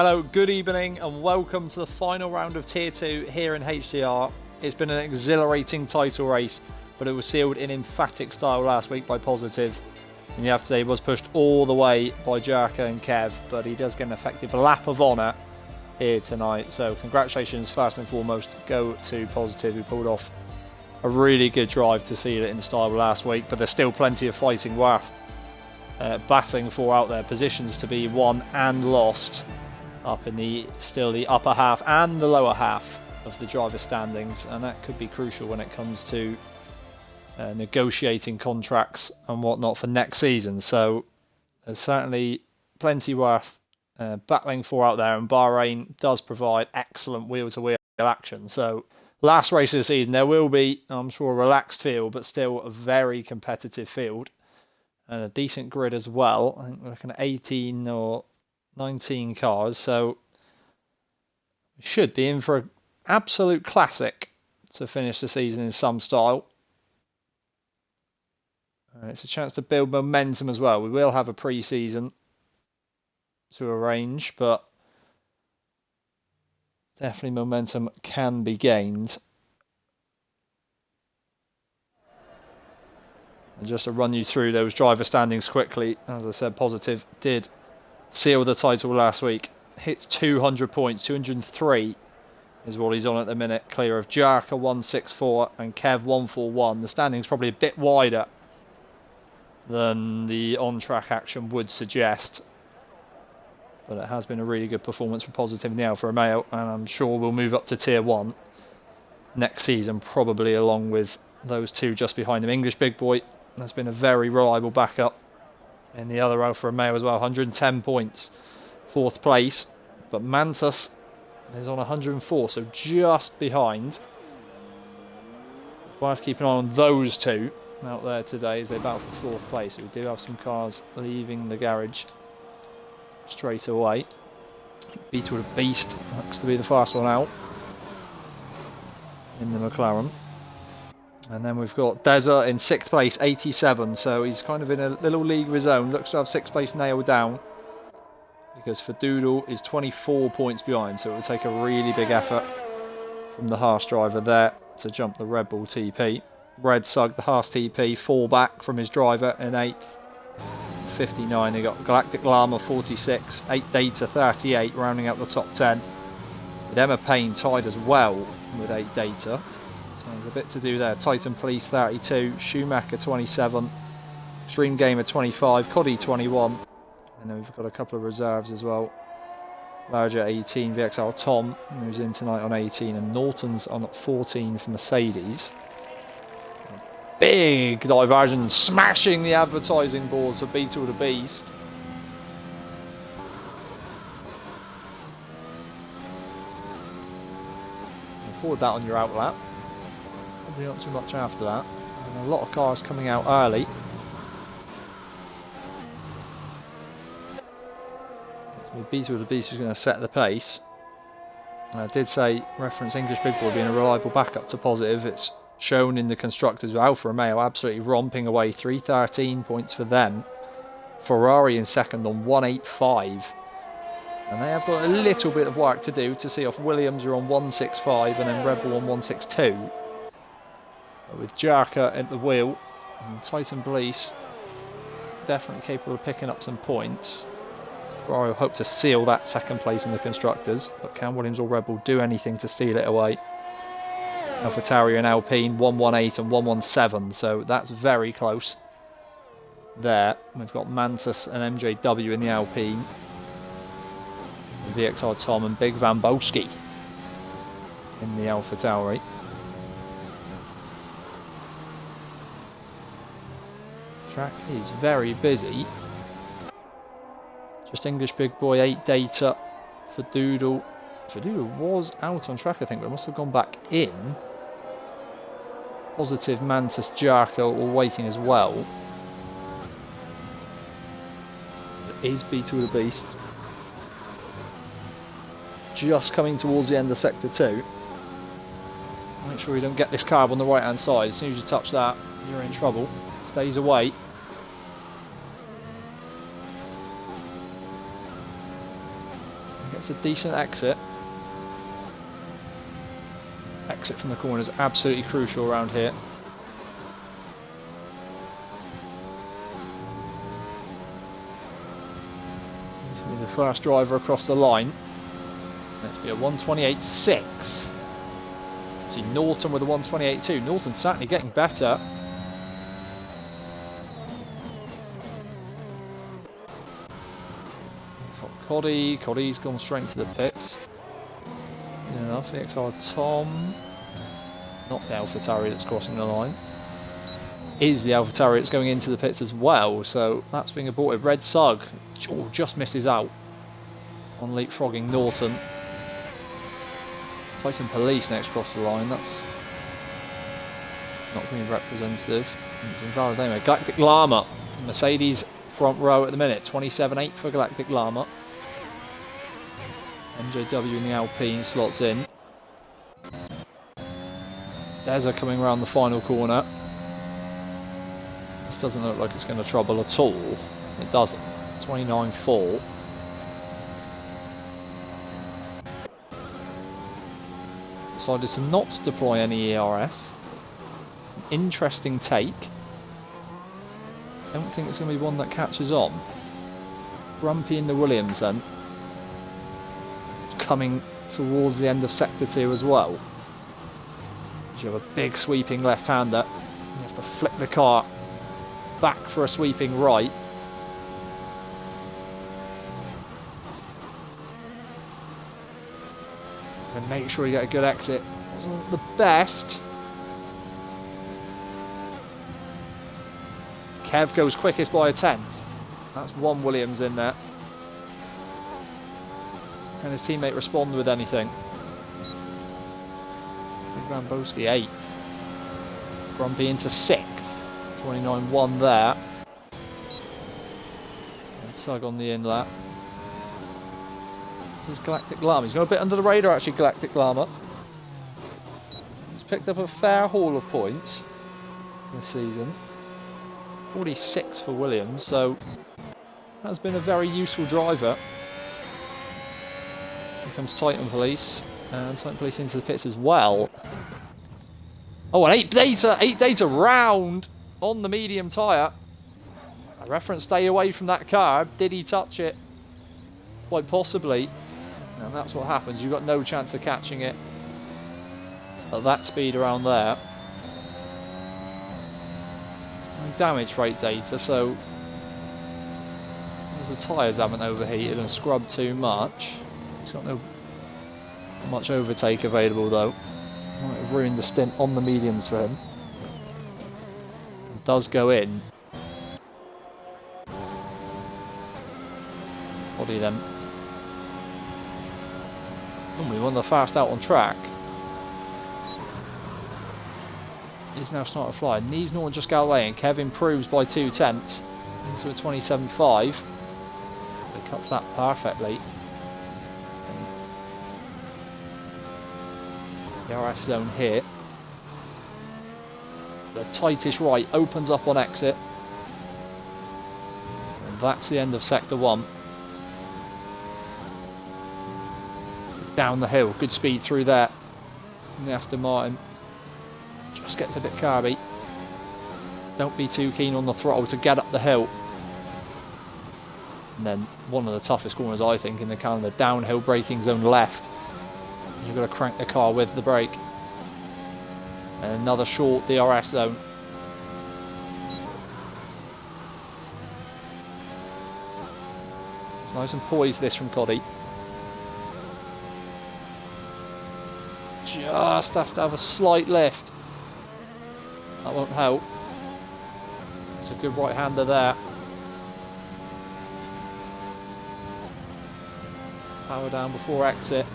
Hello, good evening and welcome to the final round of Tier 2 here in HDR. It's been an exhilarating title race, but it was sealed in emphatic style last week by Positive. And you have to say he was pushed all the way by Jarka and Kev, but he does get an effective lap of honour here tonight. So congratulations first and foremost go to Positive, who pulled off a really good drive to seal it in style last week, but there's still plenty of fighting worth batting for out there. Positions to be won and lost up in the upper half and the lower half of the driver standings, and that could be crucial when it comes to negotiating contracts and whatnot for next season. So there's certainly plenty worth battling for out there, and Bahrain does provide excellent wheel-to-wheel action. So last race of the season, there will be, I'm sure, a relaxed field, but still a very competitive field and a decent grid as well. I think we're looking at 18 or 19 cars, so we should be in for an absolute classic to finish the season in some style. It's a chance to build momentum as well. We will have a pre-season to arrange, but definitely momentum can be gained. And just to run you through those driver standings quickly, as I said, Positive did seal the title last week. Hits 200 points, 203 is what he's on at the minute, clear of Jarka 164 and Kev 141. The standing's probably a bit wider than the on-track action would suggest, but it has been a really good performance for Positive in the Alfa Romeo, and I'm sure we'll move up to Tier 1 next season, probably along with those two just behind him. English Big Boy has been a very reliable backup in the other Alfa Romeo as well, 110 points, 4th place, but Mantus is on 104, so just behind. We'll have to keep an eye on those two out there today as they battle for 4th place. So we do have some cars leaving the garage straight away. Beetle the Beast looks to be the fast one out in the McLaren. And then we've got Deza in 6th place, 87, so he's kind of in a little league of his own. Looks to have 6th place nailed down, because Fadoodle is 24 points behind, so it will take a really big effort from the Haas driver there to jump the Red Bull TP. Red Sug, the Haas TP, fall back from his driver in 8th, 59. They got Galactic Llama 46, 8 Data 38, rounding out the top 10. With Emma Payne tied as well with 8 Data. So there's a bit to do there. Titan Police 32, Schumacher 27, Extreme Gamer 25, Coddy 21, and then we've got a couple of reserves as well. Larger 18, VXL Tom, who's in tonight on 18, and Norton's on 14 for Mercedes. Big diversion, smashing the advertising boards for Beetle the Beast. Forward that on your outlap. Probably not too much after that. And a lot of cars coming out early. Beetle the Beast is going to set the pace. I did say, reference English Big Boy being a reliable backup to Positive. It's shown in the constructors with Alfa Romeo absolutely romping away, 313 points for them. Ferrari in second on 185. And they have got a little bit of work to do to see off Williams, who are on 165, and then Red Bull on 162. But with Jarka at the wheel and Titan Police definitely capable of picking up some points. Ferrari will hope to seal that 2nd place in the constructors, but can Williams or Red Bull do anything to steal it away? AlphaTauri and Alpine 118 and 117, so that's very close there. We've got Mantus and MJW in the Alpine, VXR Tom and Big Van Bolski in the AlphaTauri. Track is very busy. Just English Big Boy, 8 Data for Doodle. Fadoodle was out on track, I think, but must have gone back in. Positive, Mantus, Jarka all waiting as well. It is Beetle the Beast. Just coming towards the end of Sector 2. Make sure you don't get this carb on the right hand side. As soon as you touch that, you're in trouble. Stays away. Gets a decent exit. Exit from the corner is absolutely crucial around here. Needs to be the first driver across the line. Let's be a 128.6. See Norton with a 128.2. Norton's certainly getting better. Coddy's gone straight into the pits. Good enough. EXR Tom. Not the AlphaTauri that's crossing the line. Is the AlphaTauri that's going into the pits as well. So that's being aborted. Red Sug just misses out on leapfrogging Norton. Tyson Police next across the line. That's not going to be representative. It's invalid anyway. Galactic Llama. Mercedes front row at the minute. 27.8 for Galactic Llama. MJW in the Alpine slots in. Deza coming around the final corner. This doesn't look like it's going to trouble at all. It doesn't. 29.4. Decided to not deploy any ERS. It's an interesting take. I don't think it's going to be one that catches on. Grumpy in the Williams then. Coming towards the end of Sector 2 as well. You have a big sweeping left-hander. You have to flick the car back for a sweeping right. And make sure you get a good exit. Wasn't the best. Kev goes quickest by a tenth. That's one Williams in there. Can his teammate respond with anything? Big Ramboski 8th. Grumpy into 6th. 29.1 there. And Sug on the in lap. This is Galactic Llama. He's got a bit under the radar actually, Galactic Llama. He's picked up a fair haul of points this season. 46 for Williams, so has been a very useful driver. Here comes Titan Police, and Titan Police into the pits as well. Oh, an 8 data round on the medium tyre. A reference stay away from that car. Did he touch it? Quite possibly. And that's what happens. You've got no chance of catching it at that speed around there. Damage rate data, so as the tyres haven't overheated and scrubbed too much. He's got no much overtake available though. Might have ruined the stint on the mediums for him. It does go in. Body then. Normally one of the fast out on track. Is now starting to fly. Needs Norton just go away, and Kev improves by 2 tenths into a 27.5. He cuts that perfectly. The RS zone here. The tightest right opens up on exit. And that's the end of Sector 1. Down the hill, good speed through there from the Aston Martin. Just gets a bit carby. Don't be too keen on the throttle to get up the hill. And then one of the toughest corners I think in the calendar, downhill braking zone left. You've got to crank the car with the brake. And another short DRS zone. It's nice and poised this from Coddy. Just has to have a slight lift. That won't help. It's a good right-hander there. Power down before exit.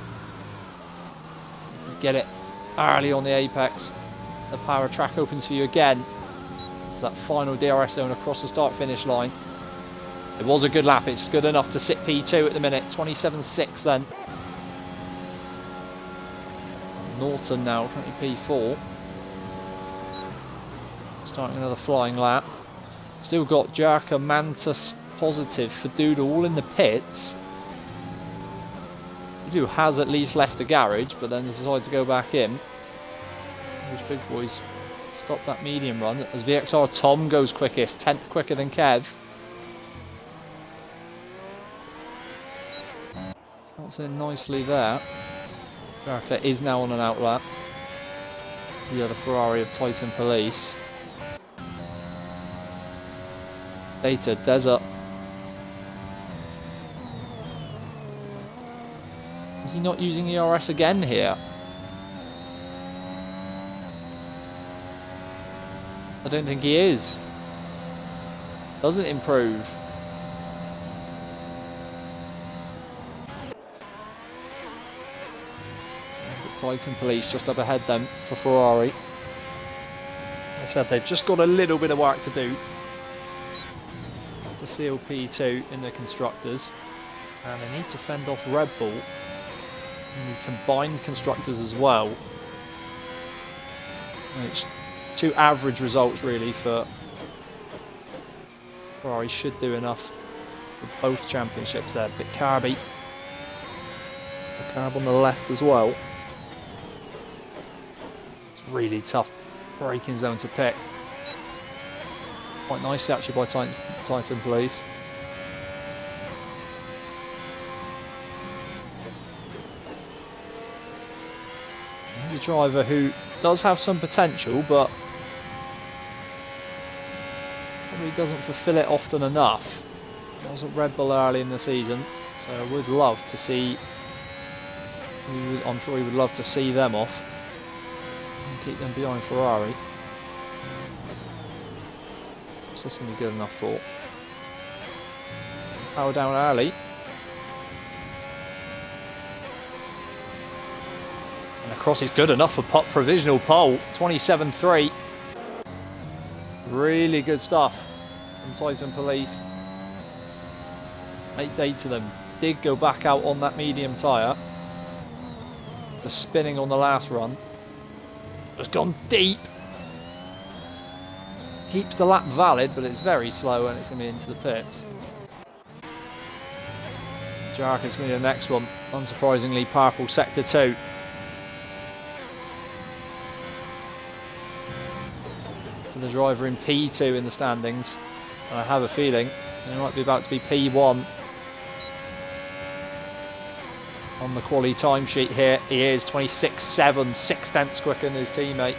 Get it early on the apex. The power track opens for you again. So that final DRS zone across the start-finish line. It was a good lap. It's good enough to sit P2 at the minute. 27.6 then. Norton now, 20 P4. Starting another flying lap. Still got Jerka, Mantis positive for Doodle all in the pits. who has at least left the garage, but then decided to go back in. English Big Boys stop that medium run as VXR Tom goes quickest, 10th quicker than Kev. Starts in nicely there. Jarka is now on an outlap. It's the other Ferrari of Titan Police. Data, Desert. Is he not using ERS again here? I don't think he is. Doesn't improve. Titan Police just up ahead then for Ferrari. As I said, they've just got a little bit of work to do to seal P2 in the constructors, and they need to fend off Red Bull in the combined constructors as well. And it's two average results really for Ferrari. Should do enough for both championships there. Bit carby. It's the carb on the left as well. Really tough braking zone to pick. Quite nicely actually by Titan Police. He's a driver who does have some potential, but probably doesn't fulfill it often enough. He wasn't Red Bull early in the season, so I would love to see. I'm sure he would love to see them off. Keep them behind Ferrari. What's this going to be good enough for? Power down early. And across is good enough for provisional pole. 27.3. Really good stuff from Titan Police. 8 to them. Did go back out on that medium tyre. The spinning on the last run. Has gone deep. Keeps the lap valid, but it's very slow and it's going to be into the pits. Jarka's going to be the next one. Unsurprisingly, purple sector 2. For the driver in P2 in the standings. And I have a feeling he might be about to be P1. On the quali timesheet here, he is 26.7, 6/10 quicker than his teammate.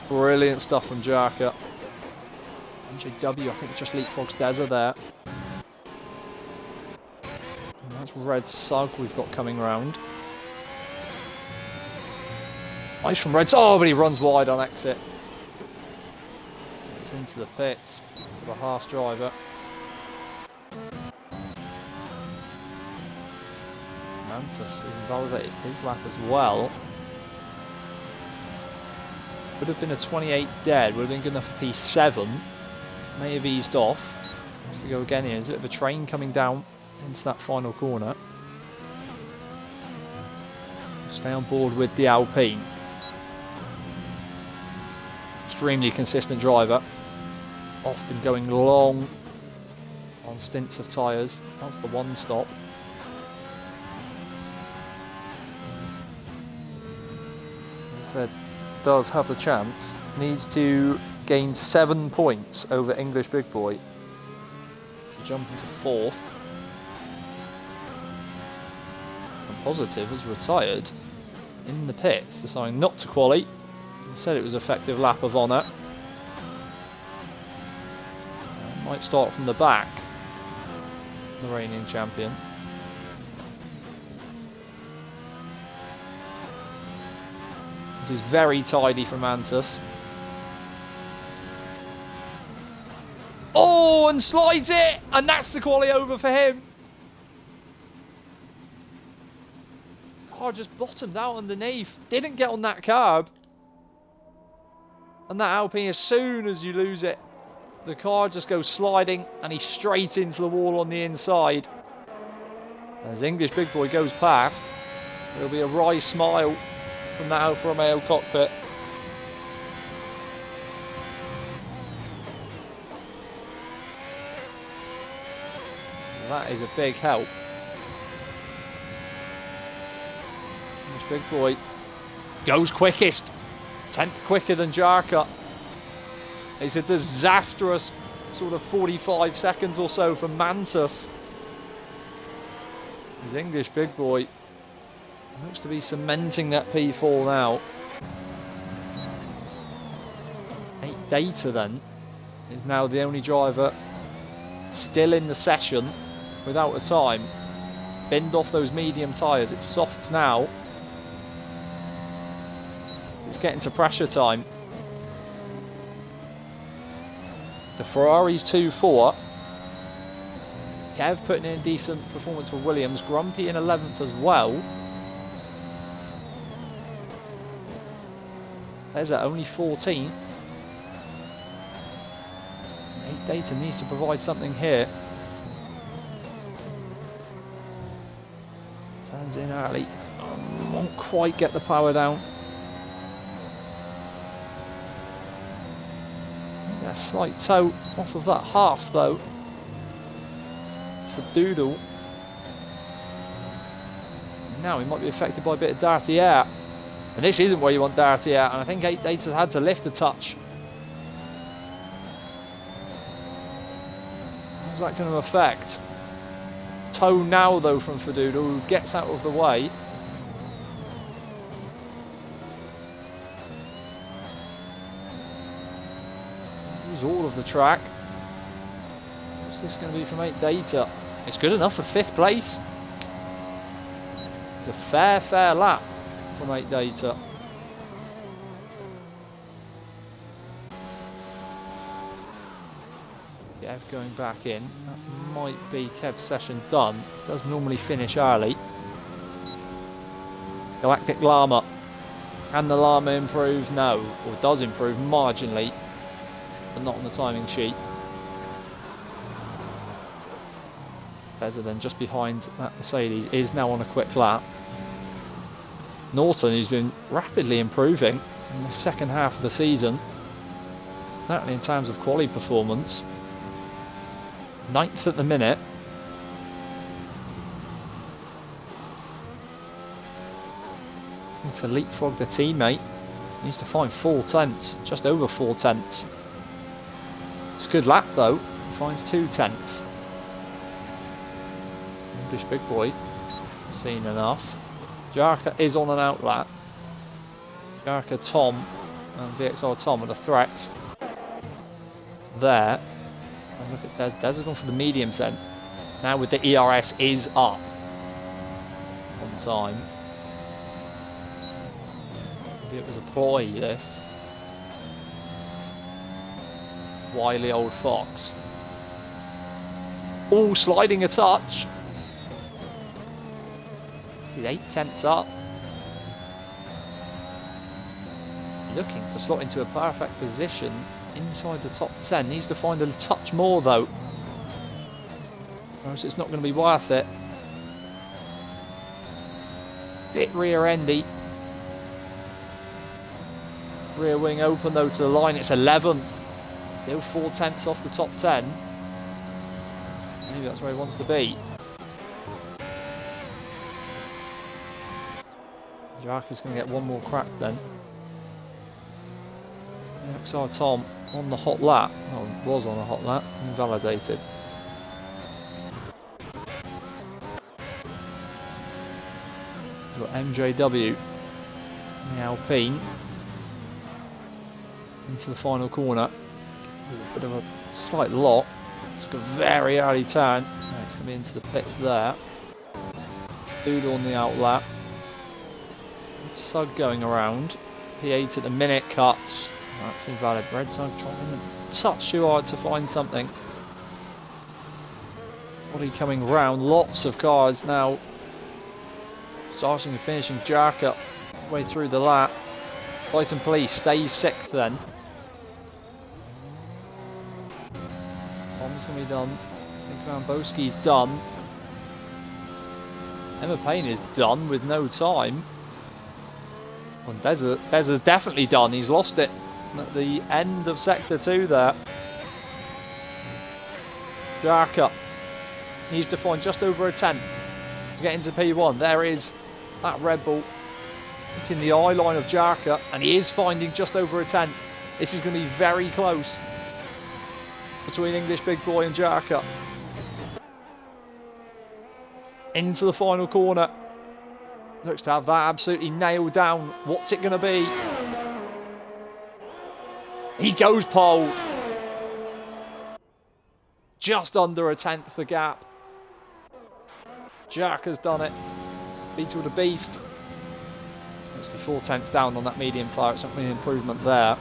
Brilliant stuff from Jarka. MJW, I think, just leapfrogs Deza there. And that's Red Sug we've got coming round. Nice from Red. Oh, but he runs wide on exit. It's into the pits for the Haas driver. Mantis has invalidated his lap as well. Would have been a 28 dead, would have been good enough for P7. May have eased off. Has to go again here. There's a bit of a train coming down into that final corner. Stay on board with the Alpine. Extremely consistent driver. Often going long on stints of tyres. That's the one stop. Said, does have the chance, needs to gain 7 points over English Big Boy to jump into 4th. And Positive has retired in the pits, deciding not to quali. He said it was effective lap of honour. Might start from the back, the reigning champion. This is very tidy from Mantis. Oh, and slides it! And that's the quali over for him. Car just bottomed out underneath. Didn't get on that curb. And that Alpine, as soon as you lose it, the car just goes sliding and he's straight into the wall on the inside. As English Big Boy goes past, there'll be a wry smile from that Alfa Romeo cockpit. That is a big help. English big boy goes quickest. 10th quicker than Jarka. It's a disastrous sort of 45 seconds or so for Mantis. His English big boy looks to be cementing that P4 now. 8 Data then is now the only driver still in the session without a time. Binned off those medium tyres, it's softs now. It's getting to pressure time. The Ferrari's 2-4. Kev putting in a decent performance for Williams. Grumpy in 11th as well. There's only 14th. 8 Data needs to provide something here. Turns in early. Won't quite get the power down. A slight toe off of that Haas though for Doodle. Now he might be affected by a bit of dirty air, and this isn't where you want dirty air, and I think 8 Data's had to lift a touch. How's that going to affect? Toe now though from Fadoodle, who gets out of the way. All of the track. What's this going to be from 8 Data? It's good enough for 5th place. It's a fair lap from 8 Data. Kev going back in. That might be Kev's session done. Does normally finish early. Galactic Llama. Can the Llama improve? No. Or does improve marginally, but not on the timing sheet. Better than just behind that Mercedes is now on a quick lap. Norton, who's been rapidly improving in the second half of the season, certainly in terms of quali performance. 9th at the minute. Needs to leapfrog the teammate. Needs to find 4 tenths, just over 4 tenths. It's a good lap though, he finds 2 tenths. English big boy, seen enough. Jarka is on an out lap. Jarka, Tom and VXR Tom are the threats there. And look at Des. Des has gone for the medium set. Now with the ERS is up on time. Maybe it was a ploy, this. Wily old fox. Oh, sliding a touch. He's 8 tenths up. Looking to slot into a perfect position inside the top 10. Needs to find a touch more though, or else it's not going to be worth it. Bit rear endy. Rear wing open though to the line. It's 11th. Still 4 tenths off the top 10. Maybe that's where he wants to be. Jarka's going to get one more crack then. XR Tom on the hot lap. Oh, was on a hot lap. Invalidated. Got MJW in the Alpine into the final corner. A bit of a slight lock. Took a very early turn. Now it's going to be into the pits there. Doodle on the out lap. Sug going around. P8 at the minute cuts. That's invalid. Red Sug trying to touch too hard to find something. Body coming round. Lots of cars now starting and finishing. Jarka way through the lap. Titan Police stays 6th then. Tom's going to be done. Nick Van Boski's done. Emma Payne is done with no time. Well, Des is definitely done. He's lost it at the end of Sector 2 there. Jarka needs to find just over a tenth to get into P1. There is that Red Bull Hitting the eye line of Jarka, and he is finding just over a tenth. This is going to be very close between English Big Boy and Jarka. Into the final corner. Looks to have that absolutely nailed down. What's it going to be? He goes pole. Just under a tenth the gap. Jarka's done it. Beetle the Beast. Looks to be 4 tenths down on that medium tyre. It's not really an improvement there.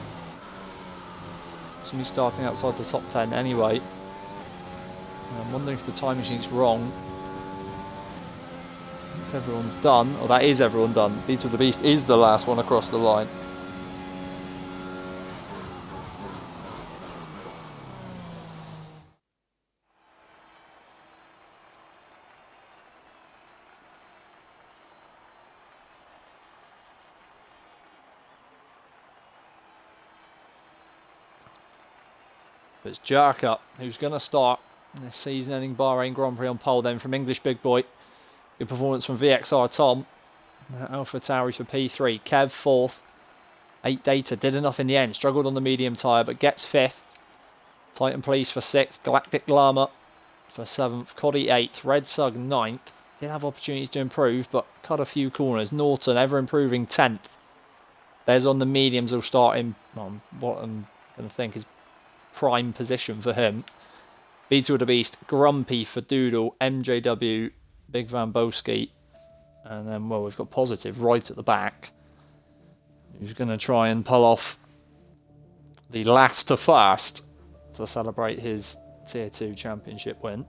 So he's starting outside the top 10 anyway. I'm wondering if the time machine's wrong. That's everyone's done. Oh, that is everyone done. Beetle the Beast is the last one across the line. It's Jarka who's going to start this season-ending Bahrain Grand Prix on pole then from English Big Boy. Good performance from VXR Tom. Alpha Tauri for P3. Kev 4th. 8 Data did enough in the end. Struggled on the medium tyre but gets 5th. Titan Police for 6th. Galactic Llama for 7th. Coddy 8th. Red Sug 9th. Did have opportunities to improve but cut a few corners. Norton ever improving 10th. There's on the mediums will start in what I'm going to think is prime position for him. Beetle the Beast, Grumpy for Doodle, MJW, Big Van Boski, and then, well, we've got Positive right at the back, who's going to try and pull off the last to first to celebrate his Tier 2 championship win.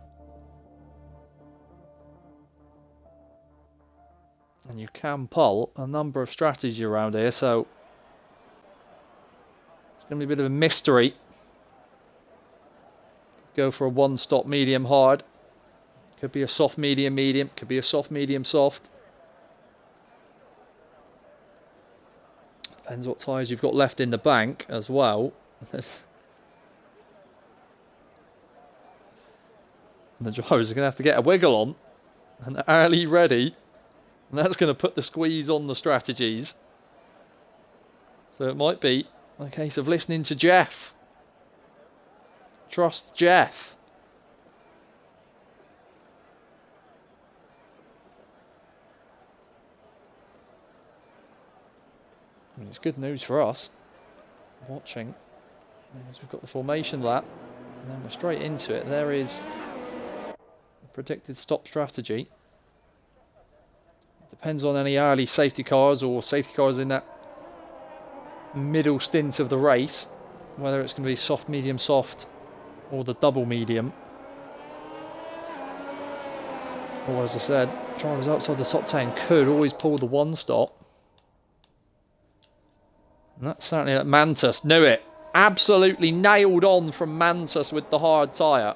And you can pull a number of strategies around here, so it's going to be a bit of a mystery. Go for a one-stop medium hard. Could be a soft medium medium. Could be a soft medium soft. Depends what tyres you've got left in the bank as well. And the drivers are going to have to get a wiggle on and early ready. And that's going to put the squeeze on the strategies. So it might be a case of listening to Jeff. Trust Jeff. And it's good news for us watching, as we've got the formation lap, and then we're straight into it. There is a predicted stop strategy. Depends on any early safety cars or safety cars in that middle stint of the race, whether it's going to be soft, medium, soft, or the double medium. Or as I said, drivers outside the top 10 could always pull the one stop. And that's certainly at Mantus. Knew it. Absolutely nailed on from Mantus with the hard tyre.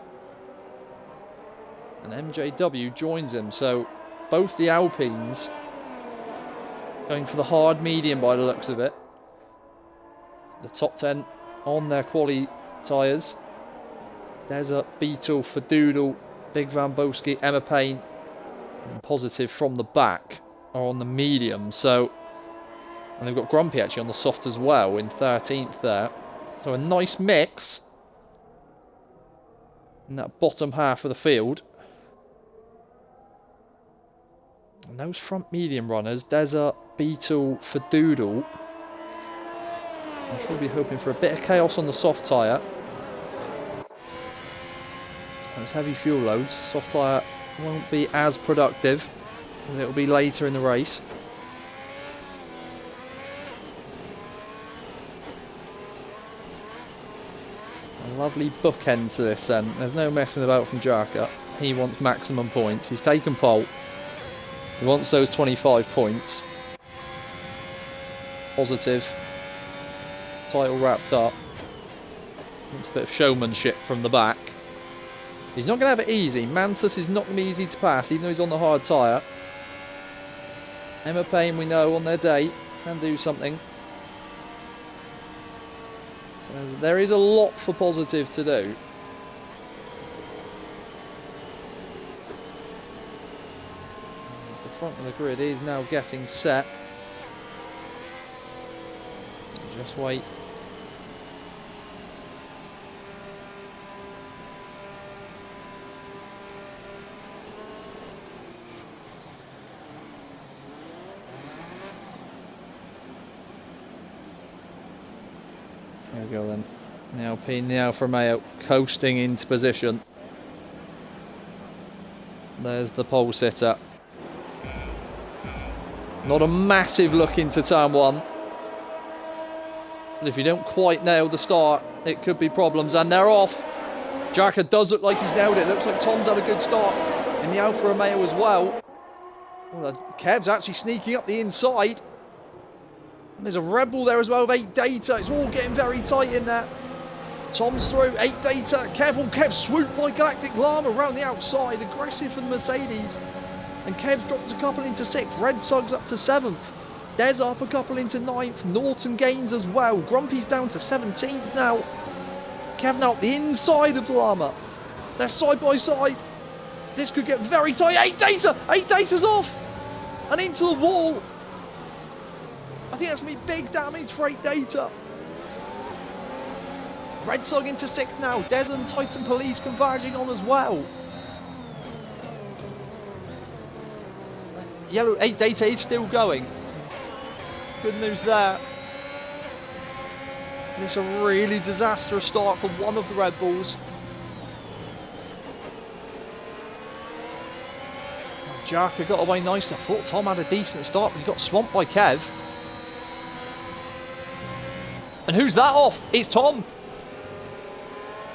And MJW joins him. So both the Alpines going for the hard medium by the looks of it. The top 10 on their quali tyres. Desert, Beetle, for Doodle, Big Van Boski, Emma Payne, and Positive from the back are on the medium. So, and they've got Grumpy actually on the soft as well in 13th there. So a nice mix in that bottom half of the field. And those front medium runners, Desert, Beetle, for Doodle. I'm sure we'll be hoping for a bit of chaos on the soft tyre. Those heavy fuel loads, soft tyre won't be as productive as it will be later in the race. A lovely bookend to this then. There's no messing about from Jarka. He wants maximum points. He's taken pole. He wants those 25 points. Positive. Title wrapped up. It's a bit of showmanship from the back. He's not going to have it easy. Mantus is not going to be easy to pass, even though he's on the hard tyre. Emma Payne, we know, on their day, can do something. So there is a lot for Positive to do. As the front of the grid is now getting set. Just wait. There we go then. The Alpine, the Alfa Romeo coasting into position. There's the pole sitter. Not a massive look into turn one. But if you don't quite nail the start, it could be problems. And they're off. Jacka does look like he's nailed it. Looks like Tom's had a good start in the Alfa Romeo as well. Kev's actually sneaking up the inside. And there's a Red Bull there as well with 8 Data. It's all getting very tight in there. Tom's through, 8 Data. Kev swooped by Galactic Llama around the outside. Aggressive from the Mercedes. And Kev's dropped a couple into 6th. Red Sug's up to 7th. Des up a couple into 9th. Norton gains as well. Grumpy's down to 17th now. Kev now up the inside of Llama. They're side by side. This could get very tight. 8 Data! 8 Data's off! And into the wall. I think that's going to be big damage for 8 Data. Red Sug into 6th now. Des and Titan Police converging on as well. Yellow 8 Data is still going. Good news there. It's a really disastrous start for one of the Red Bulls. Jacka got away nicely. I thought Tom had a decent start, but he got swamped by Kev. And who's that off? It's Tom.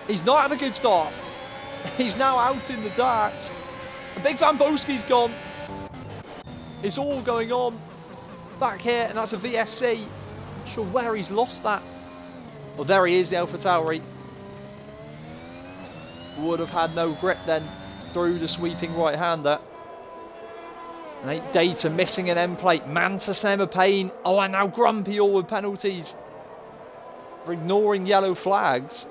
He's not had a good start. He's now out in the dirt. And Big Van Boski's gone. It's all going on back here, and that's a VSC. Not sure where he's lost that. Well, there he is, the Alpha Tauri. Would have had no grip then through the sweeping right-hander. And 8 Data missing an end plate. Mantis, Emma Payne. Oh, and now Grumpy all with penalties for ignoring yellow flags.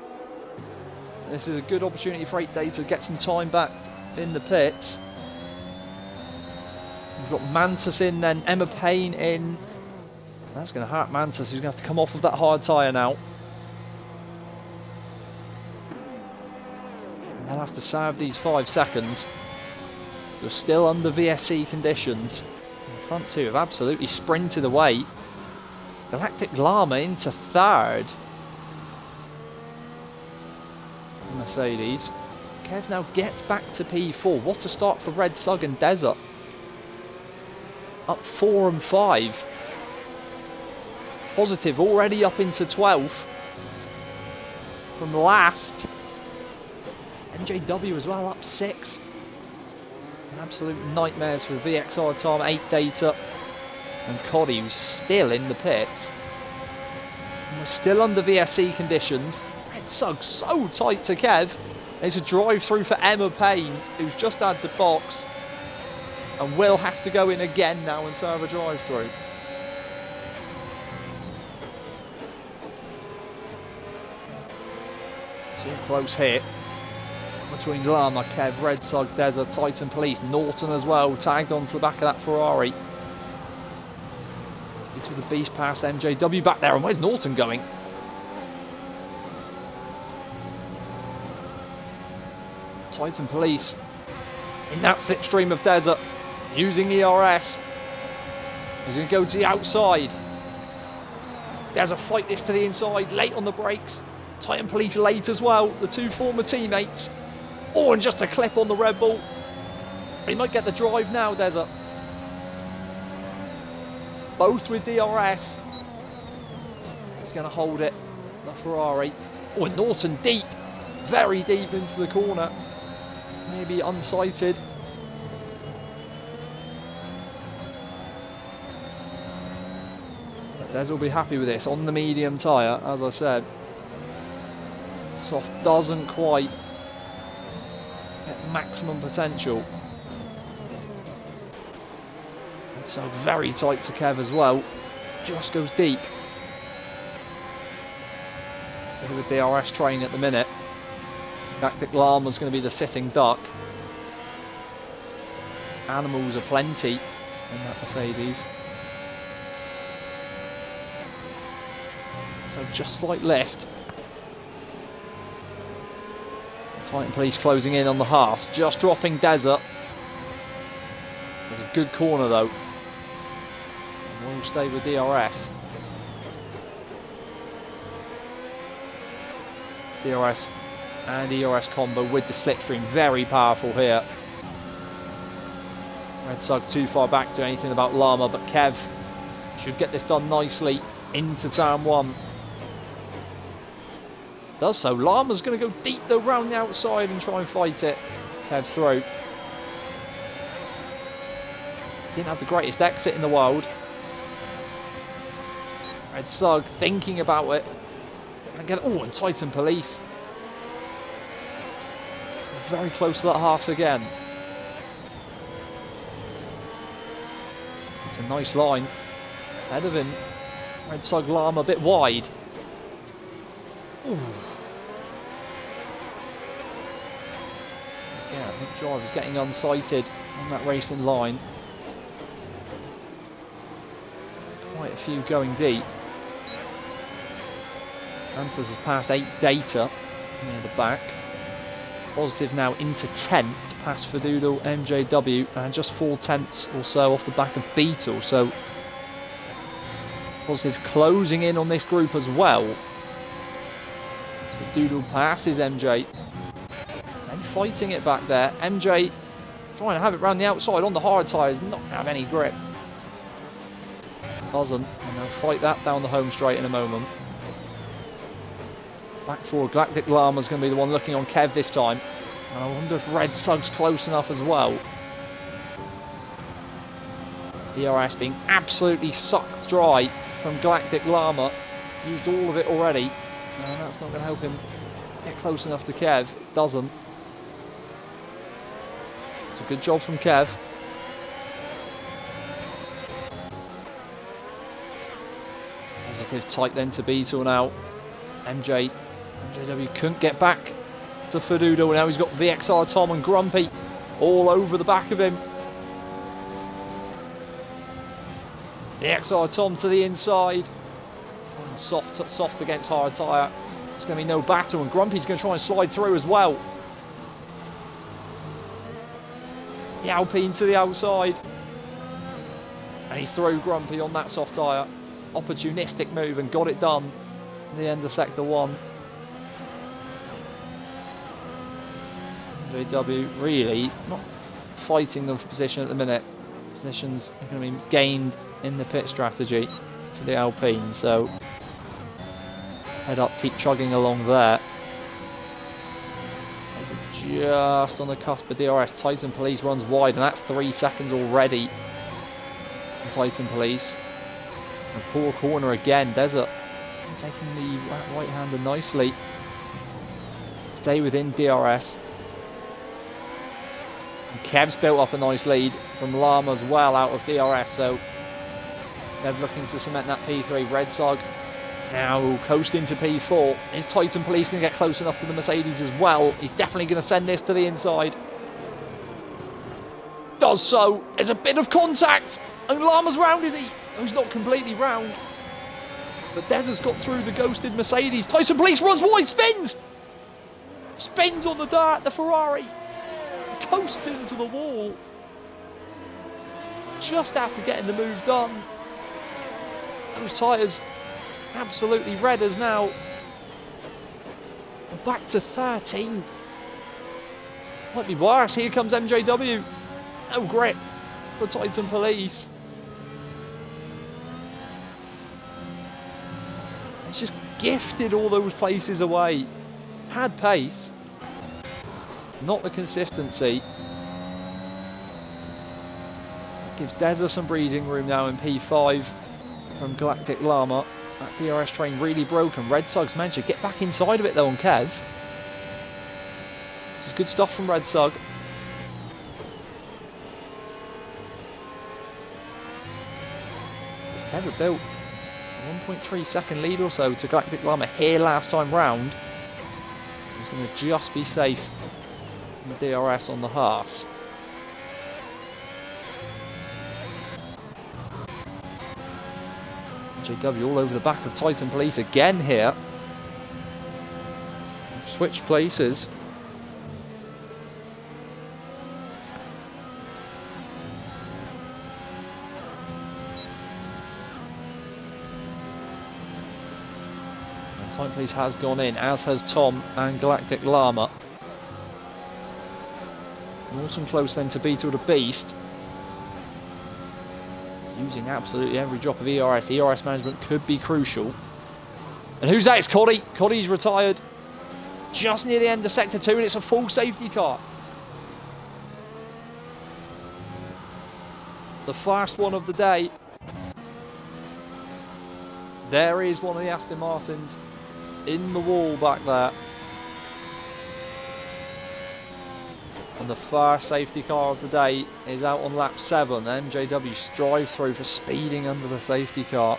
And this is a good opportunity for 8 Data to get some time back in the pits. We've got Mantis in, then Emma Payne in. That's going to hurt Mantis, who's going to have to come off of that hard tyre now. And they'll have to serve these 5 seconds. They're still under VSC conditions. And the front two have absolutely sprinted away. Galactic Llama into 3rd. Mercedes. Kev now gets back to P4. What a start for Red Sug and Desert. Up 4 and 5. Positive already up into 12th. From last. MJW as well up 6. Absolute nightmares for VXR Tom. 8 Data. And Coddy, who's still in the pits. And we're still under VSC conditions. Red Sug so tight to Kev. It's a drive through for Emma Payne, who's just had to box. And will have to go in again now and serve a drive through. It's all close here. Between Llama, Kev, Red Sug, Desert, Titan Police, Norton as well, tagged onto the back of that Ferrari. Into the beast past MJW back there, and where's Norton going? Titan Police in that slipstream of Desert, using ERS. He's going to go to the outside. There's a fight this to the inside, late on the brakes. Titan Police late as well, the 2 former teammates. Oh, and just a clip on the Red Bull. He might get the drive now, Desert. Both with DRS. He's going to hold it, the Ferrari. Oh, and Norton deep, very deep into the corner. Maybe unsighted. But Des will be happy with this on the medium tyre, as I said. Soft doesn't quite get maximum potential. And so very tight to Kev as well. Just goes deep. Still with DRS train at the minute. Galactic Llama's going to be the sitting duck. Animals are plenty in that Mercedes. So just slight lift. Titan Police closing in on the Haas, just dropping Desert. There's a good corner though. And we'll stay with DRS. DRS and ERS combo with the slipstream, very powerful here. Red Sug too far back to do anything about Llama, but Kev should get this done nicely into turn 1. Does so. Llama's going to go deep though round the outside and try and fight it. Kev's throat. Didn't have the greatest exit in the world. Red Sug thinking about it. And Titan Police. Very close to that Haas again. It's a nice line. Ahead of him. Red Sug Llama a bit wide. Ooh. Again, I think driver's getting unsighted on that racing line. Quite a few going deep. Answers has passed 8 data near the back. Positive now into 10th, past Fadoodle, MJW, and just 4/10 or so off the back of Beetle. So Positive closing in on this group as well. So Doodle passes MJ. And fighting it back there. MJ trying to have it round the outside on the hard tyres, not have any grip. Doesn't, and they'll fight that down the home straight in a moment. Back forward, Galactic Llama's going to be the one looking on Kev this time. And I wonder if Red Sug's close enough as well. DRS being absolutely sucked dry from Galactic Llama. Used all of it already. And that's not going to help him get close enough to Kev. It doesn't. It's a good job from Kev. Positive tight then to Beetle now. MJW couldn't get back to Fadoodle. Now he's got VXR Tom and Grumpy all over the back of him. VXR Tom to the inside. Soft against hard tyre. It's going to be no battle, and Grumpy's going to try and slide through as well. The Alpine to the outside. And he's through Grumpy on that soft tyre. Opportunistic move and got it done. The end of sector 1. JW really not fighting them for position at the minute. Positions are going to be gained in the pit strategy for the Alpine, so head up, keep chugging along there. There's just on the cusp of DRS. Titan Police runs wide, and that's 3 seconds already on Titan Police. A poor corner again. Desert taking the right-hander nicely. Stay within DRS. And Kev's built up a nice lead from Llama as well out of DRS, so they're looking to cement that P3. Red Sug now coast into P4. Is Titan Police going to get close enough to the Mercedes as well? He's definitely going to send this to the inside. Does so. There's a bit of contact. And Llama's round, is he? Oh, he's not completely round. But Des has got through the ghosted Mercedes. Titan Police runs wide, spins! Spins on the dart, the Ferrari. Coasts into the wall. Just after getting the move done. Those tyres absolutely red as now. And back to 13th. Might be worse. Here comes MJW. No grip for Titan Police. It's just gifted all those places away. Had pace, not the consistency. Gives Deza some breathing room now in P5 from Galactic Llama. That DRS train really broken. Red Sug's managed to get back inside of it though on Kev. This is good stuff from Red Sug. This Kev had built 1.3 second lead or so to Galactic Llama here last time round. He's going to just be safe from the DRS on the Haas. JW all over the back of Titan Police again here. Switch places. And Titan Police has gone in, as has Tom and Galactic Llama. Awesome close then to Beetle the Beast. Using absolutely every drop of ERS. ERS management could be crucial. And who's that? It's Coddy. Coddy's retired. Just near the end of Sector 2, and it's a full safety car. The first one of the day. There is one of the Aston Martins in the wall back there. And the first safety car of the day is out on lap 7. MJW drive through for speeding under the safety car.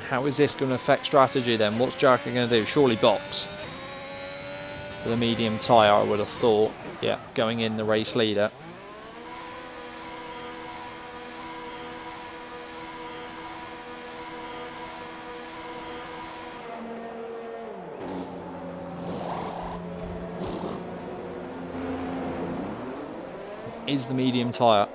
How is this going to affect strategy then? What's Jarka going to do? Surely box. With a medium tyre, I would have thought. Yeah, going in the race leader. Is the medium tyre.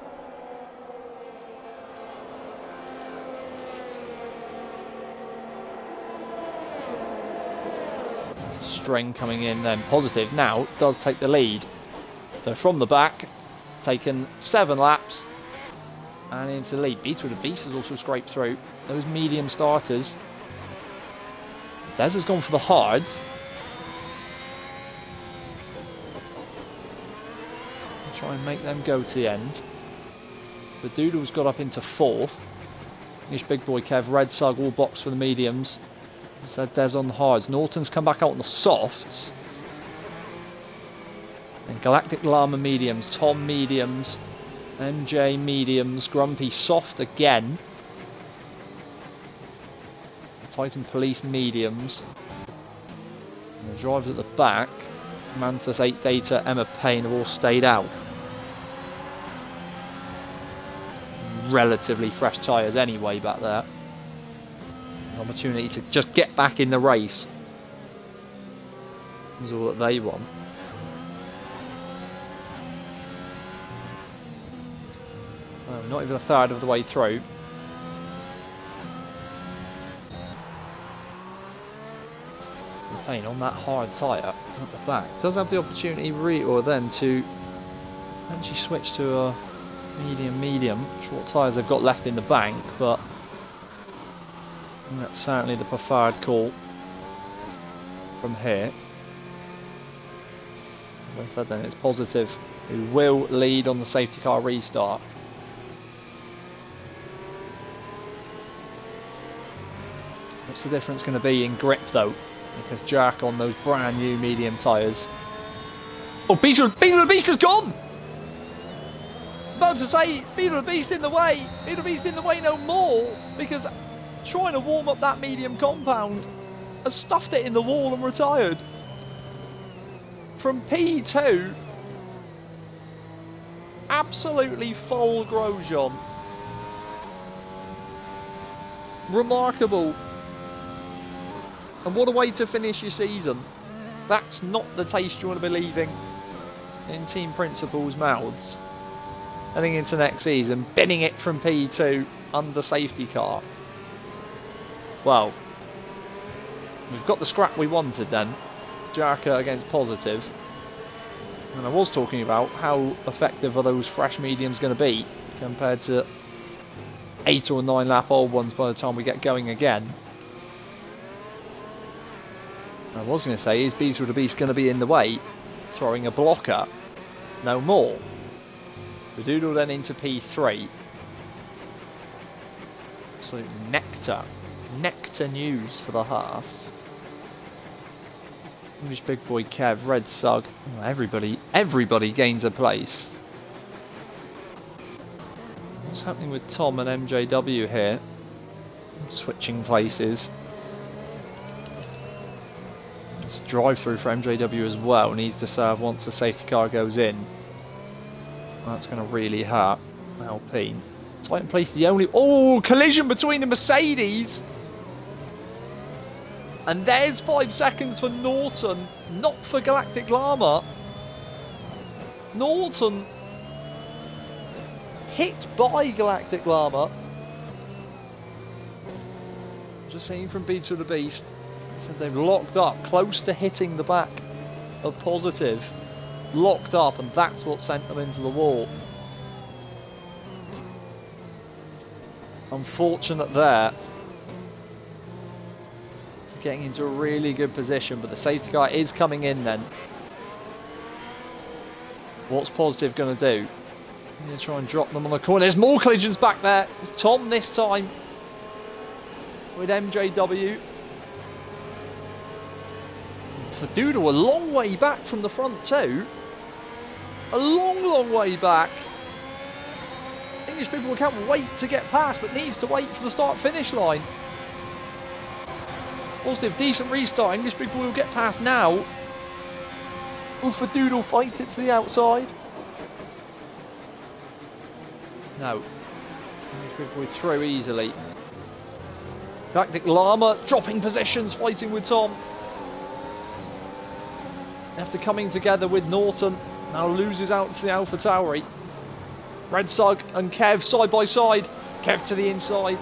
String coming in then. Positive now does take the lead. So from the back, taken 7 laps and into the lead. Beetle the Beast has also scraped through those medium starters. Des has gone for the hards. Try and make them go to the end. The Doodle's got up into 4th. Nish Big Boy Kev, Red Sug all box for the mediums. Said Des on the hards. Norton's come back out on the softs. And Galactic Llama mediums, Tom mediums, MJ mediums, Grumpy soft again. The Titan Police mediums. And the drivers at the back, Mantis 8 Data, Emma Payne have all stayed out. Relatively fresh tyres anyway back there. Opportunity to just get back in the race is all that they want. Oh, not even a third of the way through. Payne on that hard tyre at the back does have the opportunity then to actually switch to a medium. Short tyres they've got left in the bank, but that's certainly the preferred call from here. As I said then, it's Positive who will lead on the safety car restart. What's the difference going to be in grip though? Because Jack on those brand new medium tyres. Oh, Beetle the Beast has gone! About to say, Beetle the Beast in the way. Beetle the Beast in the way no more, because trying to warm up that medium compound has stuffed it in the wall and retired. From P2, absolutely full Grosjean. Remarkable. And what a way to finish your season. That's not the taste you want to be leaving in Team Principal's mouths. Heading into next season, binning it from P2 under safety car. Well, we've got the scrap we wanted then. Jarka against Positive. And I was talking about how effective are those fresh mediums going to be compared to 8 or 9 lap old ones by the time we get going again. I was going to say, is Beetle the Beast going to be in the way? Throwing a blocker? No more. We doodle then into P3. Absolute nectar news for the Haas. English big boy Kev, Red Sug. Oh, everybody gains a place. What's happening with Tom and MJW here? Switching places. It's a drive-through for MJW as well. Needs to serve once the safety car goes in. That's going to really hurt Alpine. Tight in place, the only... Oh, collision between the Mercedes! And there's 5 seconds for Norton, not for Galactic Llama. Norton hit by Galactic Llama. Just seeing from B to the Beast. So they've locked up, close to hitting the back of Positive. Locked up, and that's what sent them into the wall. Unfortunate there. So getting into a really good position, but the safety car is coming in then. What's Positive going to do? Going to try and drop them on the corner. There's more collisions back there. It's Tom this time with MJW. For Doodle, a long way back from the front too. A long way back. English people can't wait to get past, but needs to wait for the start-finish line. Positive, decent restart. English people will get past now. For Doodle, fights it to the outside. No. English people through easily. Galactic Llama dropping positions, fighting with Tom. After coming together with Norton, now loses out to the Alpha Tauri. Red Sug and Kev side by side. Kev to the inside.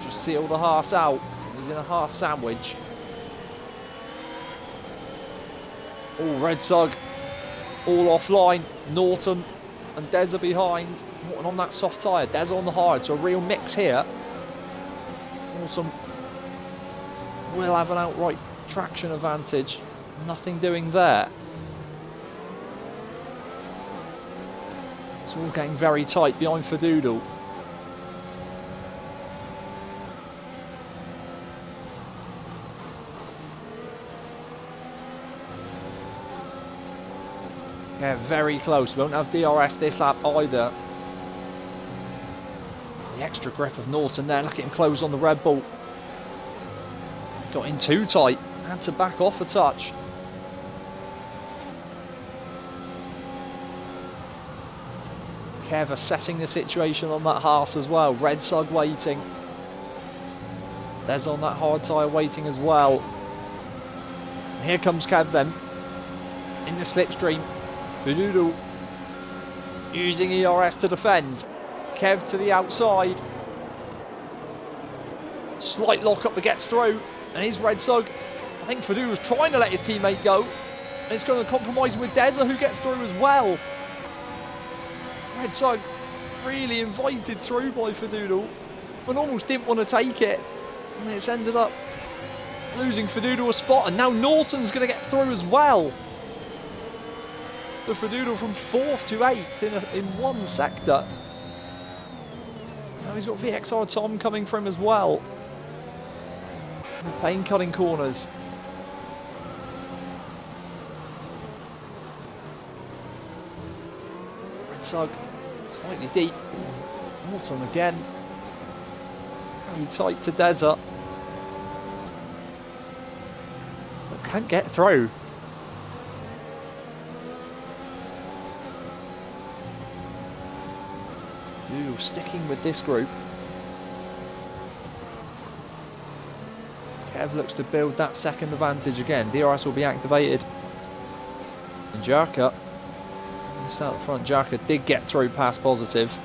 Just seal the Haas out. He's in a Haas sandwich. All Red Sug, all offline. Norton and Deza behind. Norton on that soft tyre, Deza on the hard, so a real mix here. Norton will have an outright traction advantage. Nothing doing there. It's all getting very tight behind Fadoodle. Yeah, very close. We won't have DRS this lap either. The extra grip of Norton there. Look at him close on the Red Bull. Got in too tight. Had to back off a touch. Kev assessing the situation on that Haas as well. Red Sug waiting. There's on that hard tyre waiting as well. And here comes Kev then. In the slipstream. Fadoodle using ERS to defend. Kev to the outside. Slight lock up but gets through. And here's Red Sug. I think Fadoodle's trying to let his teammate go. And it's going to compromise with Deza, who gets through as well. Red Sug really invited through by Fadoodle, but almost didn't want to take it. And it's ended up losing Fadoodle a spot. And now Norton's going to get through as well. The Fadoodle from 4th to 8th in one sector. Now he's got VXR Tom coming from as well. Pain cutting corners. Red Sug slightly deep. Norton again. Very tight to Deza. But can't get through. Ooh, sticking with this group. Kev looks to build that second advantage again. DRS will be activated. And Jarka, out the front, Jarka did get through past Positive.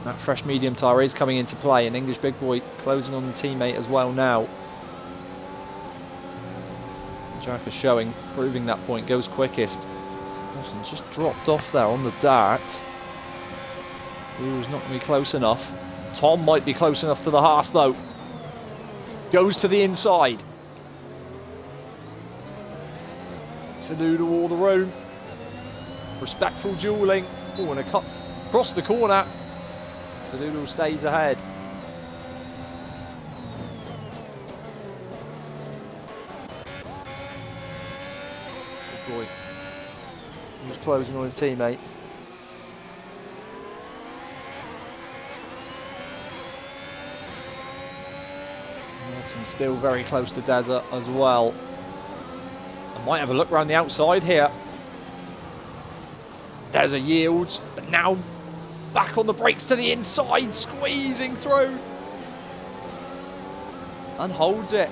That fresh medium tyre is coming into play, and English Big Boy closing on the teammate as well now. Jarka showing, proving that point, goes quickest. Wilson just dropped off there on the dart. Ooh, not going to be close enough. Tom might be close enough to the Haas though. Goes to the inside. Fadoodle all the room. Respectful duelling. Oh, and a cut across the corner. Fadoodle stays ahead. boy. He was closing on his teammate. Norton still very close to Desert as well. I might have a look around the outside here. Desert yields, but now back on the brakes to the inside, squeezing through. And holds it.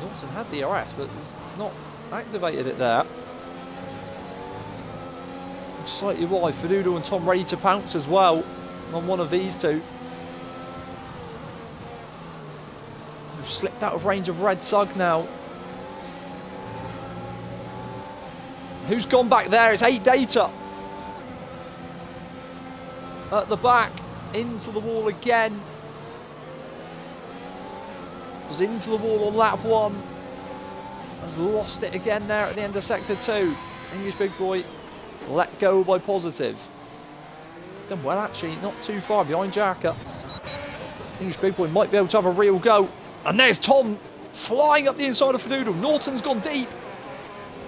Norton had the RS, but it's not activated it there. Slightly wide for Doodle and Tom ready to pounce as well on one of these two. We've slipped out of range of Red Sug now. Who's gone back there? It's 8 Data. At the back. Into the wall again. Was into the wall on lap 1. Has lost it again there at the end of sector 2. English Big Boy let go by Positive. Done well actually, not too far behind Jaka. English Big Boy might be able to have a real go. And there's Tom flying up the inside of Fadoodle. Norton's gone deep.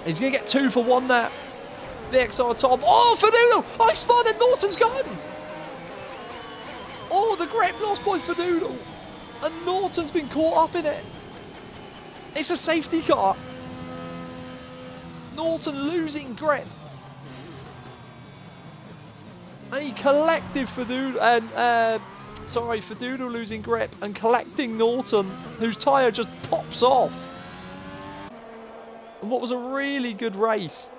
He's going to get 2 for 1 there. The XR Tom. Oh, Fadoodle! I spotted Norton's gone! Oh, the grip lost by Fadoodle. And Norton's been caught up in it. It's a safety car. Norton losing grip. And he collected Fadoodle, Fadoodle losing grip and collecting Norton, whose tyre just pops off. And what was a really good race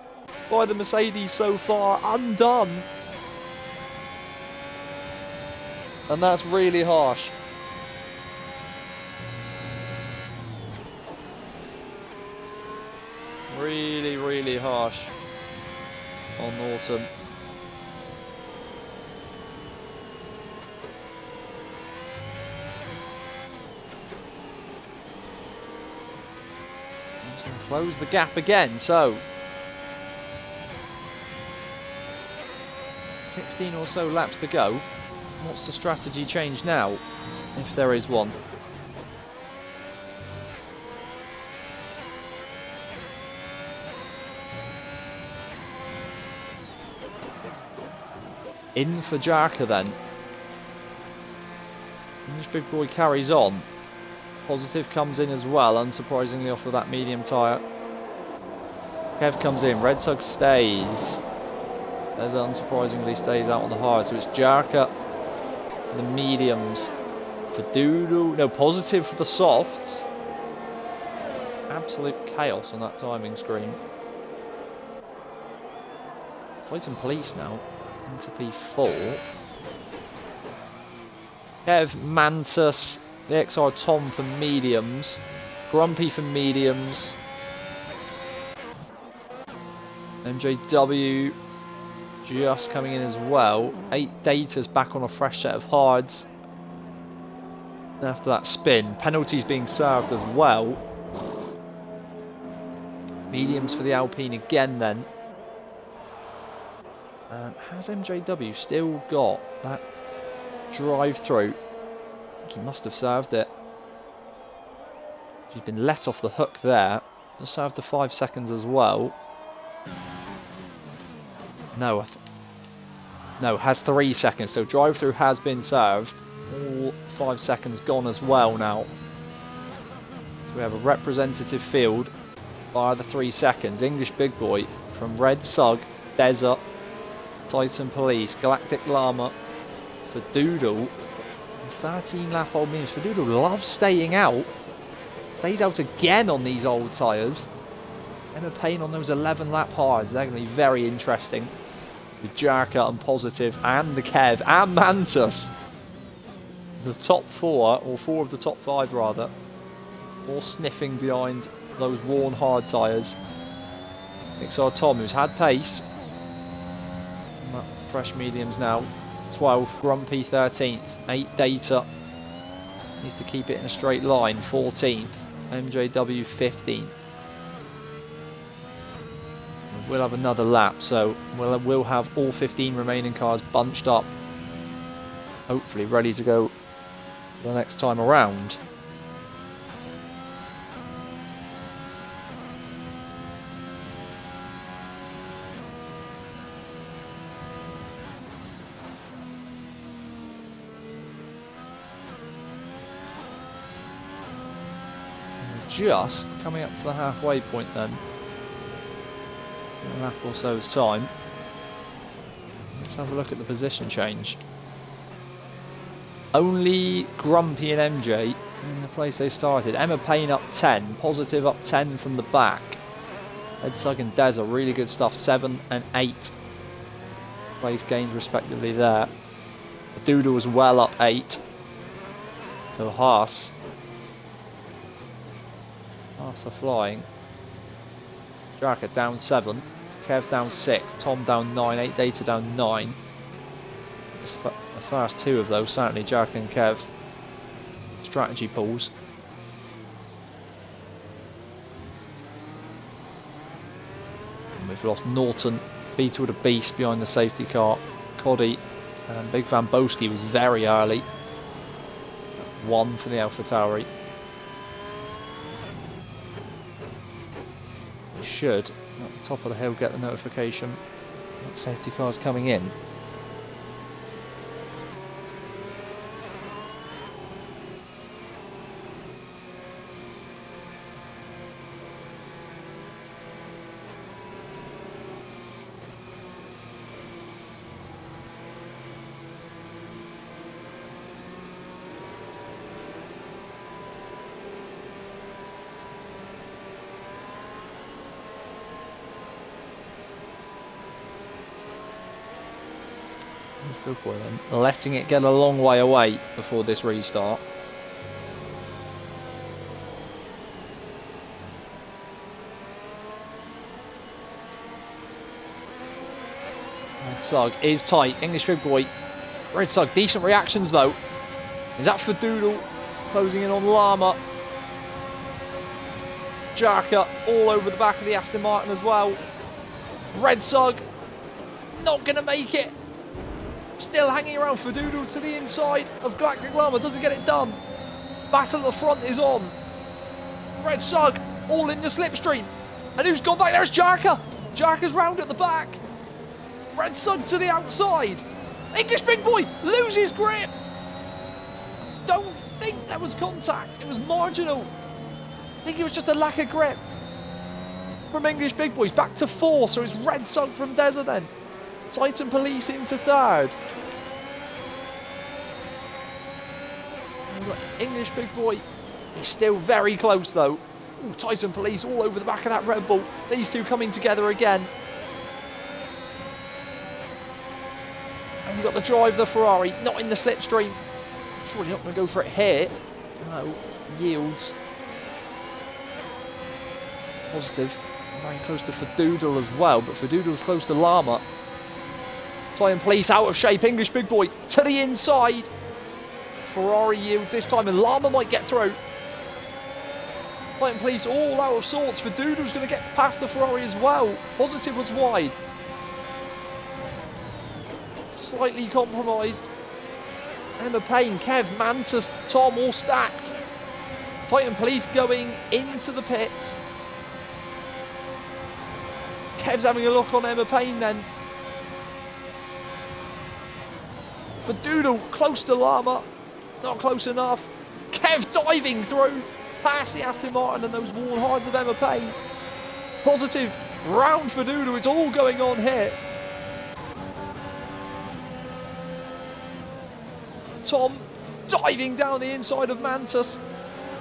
by the Mercedes so far, undone. And that's really harsh. Really, really harsh on Norton. He's going to close the gap again, so 16 or so laps to go. What's the strategy change now, if there is one? In for Jaka then. English Big Boy carries on. Positive comes in as well, unsurprisingly off of that medium tyre. Kev comes in, Red Sug stays. There's unsurprisingly stays out on the hard, so it's Jaka for the mediums. For Doodle, no, Positive for the softs. Absolute chaos on that timing screen. Titan Police now into P4. Kev, Mantis, the XR Tom for mediums. Grumpy for mediums. MJW just coming in as well. 8 Data's back on a fresh set of hards. After that spin, penalties being served as well. Mediums for the Alpine again then. And has MJW still got that drive through? I think he must have served it. He's been let off the hook there. Just served the 5 seconds as well. No, no, has 3 seconds. So drive through has been served. All 5 seconds gone as well now. So we have a representative field via the 3 seconds. English Big Boy from Red Sug, Desert, Titan Police, Galactic Llama, for Doodle. 13 lap old mediums. For Doodle loves staying out. Stays out again on these old tyres. Emma Payne on those 11 lap hards. They're going to be very interesting. With Jaka and Positive and the Kev and Mantis. The top 4, or 4 of the top 5 rather, all sniffing behind those worn hard tyres. XR Tom, who's had pace. Fresh mediums now. 12th, Grumpy 13th. 8 Data. Needs to keep it in a straight line. 14th. MJW 15th. We'll have another lap, so we'll have all 15 remaining cars bunched up. Hopefully ready to go the next time around. just coming up to the halfway point then. A lap or so's time. Let's have a look at the position change. Only Grumpy and MJ in the place they started. Emma Payne up 10, Positive up 10 from the back. Ed Sugg and Des are really good stuff, 7 and 8 place gains respectively there. Doodle was well up 8. So Haas are flying. Jarka down 7, Kev down 6, Tom down 9, 8 Data down 9. The first two of those, certainly Jarka and Kev, strategy pulls. And we've lost Norton, Beetle the Beast behind the safety car, Coddy, and Big Van Boski was very early. 1 for the AlphaTauri. Should, at the top of the hill, get the notification that safety car's coming in. Good boy then. Letting it get a long way away before this restart. Red Sugg is tight. English big boy. Red Sugg, decent reactions though. Is that for Doodle? Closing in on Llama. Jarka all over the back of the Aston Martin as well. Red Sugg not going to make it. Still hanging around for Doodle to the inside of Galactic Llama. Doesn't get it done. Battle at the front is on. Red Sugg all in the slipstream. And who's gone back? There's Jarka. Jarka's round at the back. Red Sugg to the outside. English big boy loses grip. Don't think there was contact. It was marginal. I think it was just a lack of grip from English big boys. Back to 4. So it's Red Sugg from Desert then. Titan Police into 3rd. English big boy. He's still very close though. Ooh, Titan Police all over the back of that Red Bull. These two coming together again. And he's got the drive of the Ferrari, not in the slipstream. Surely not going to go for it here. No, yields. Positive. Very close to Fadoodle as well, but Fadoodle's close to Llama. Titan Police out of shape. English big boy to the inside. Ferrari yields this time and Llama might get through. Titan Police all out of sorts. Fadoodle's going to get past the Ferrari as well. Positive was wide. Slightly compromised. Emma Payne, Kev, Mantis, Tom all stacked. Titan Police going into the pits. Kev's having a look on Emma Payne then. Fadoodle close to Llama. Not close enough. Kev diving through past the Aston Martin and those worn hards of Emma Payne. Positive round Fadoodle. It's all going on here. Tom diving down the inside of Mantis.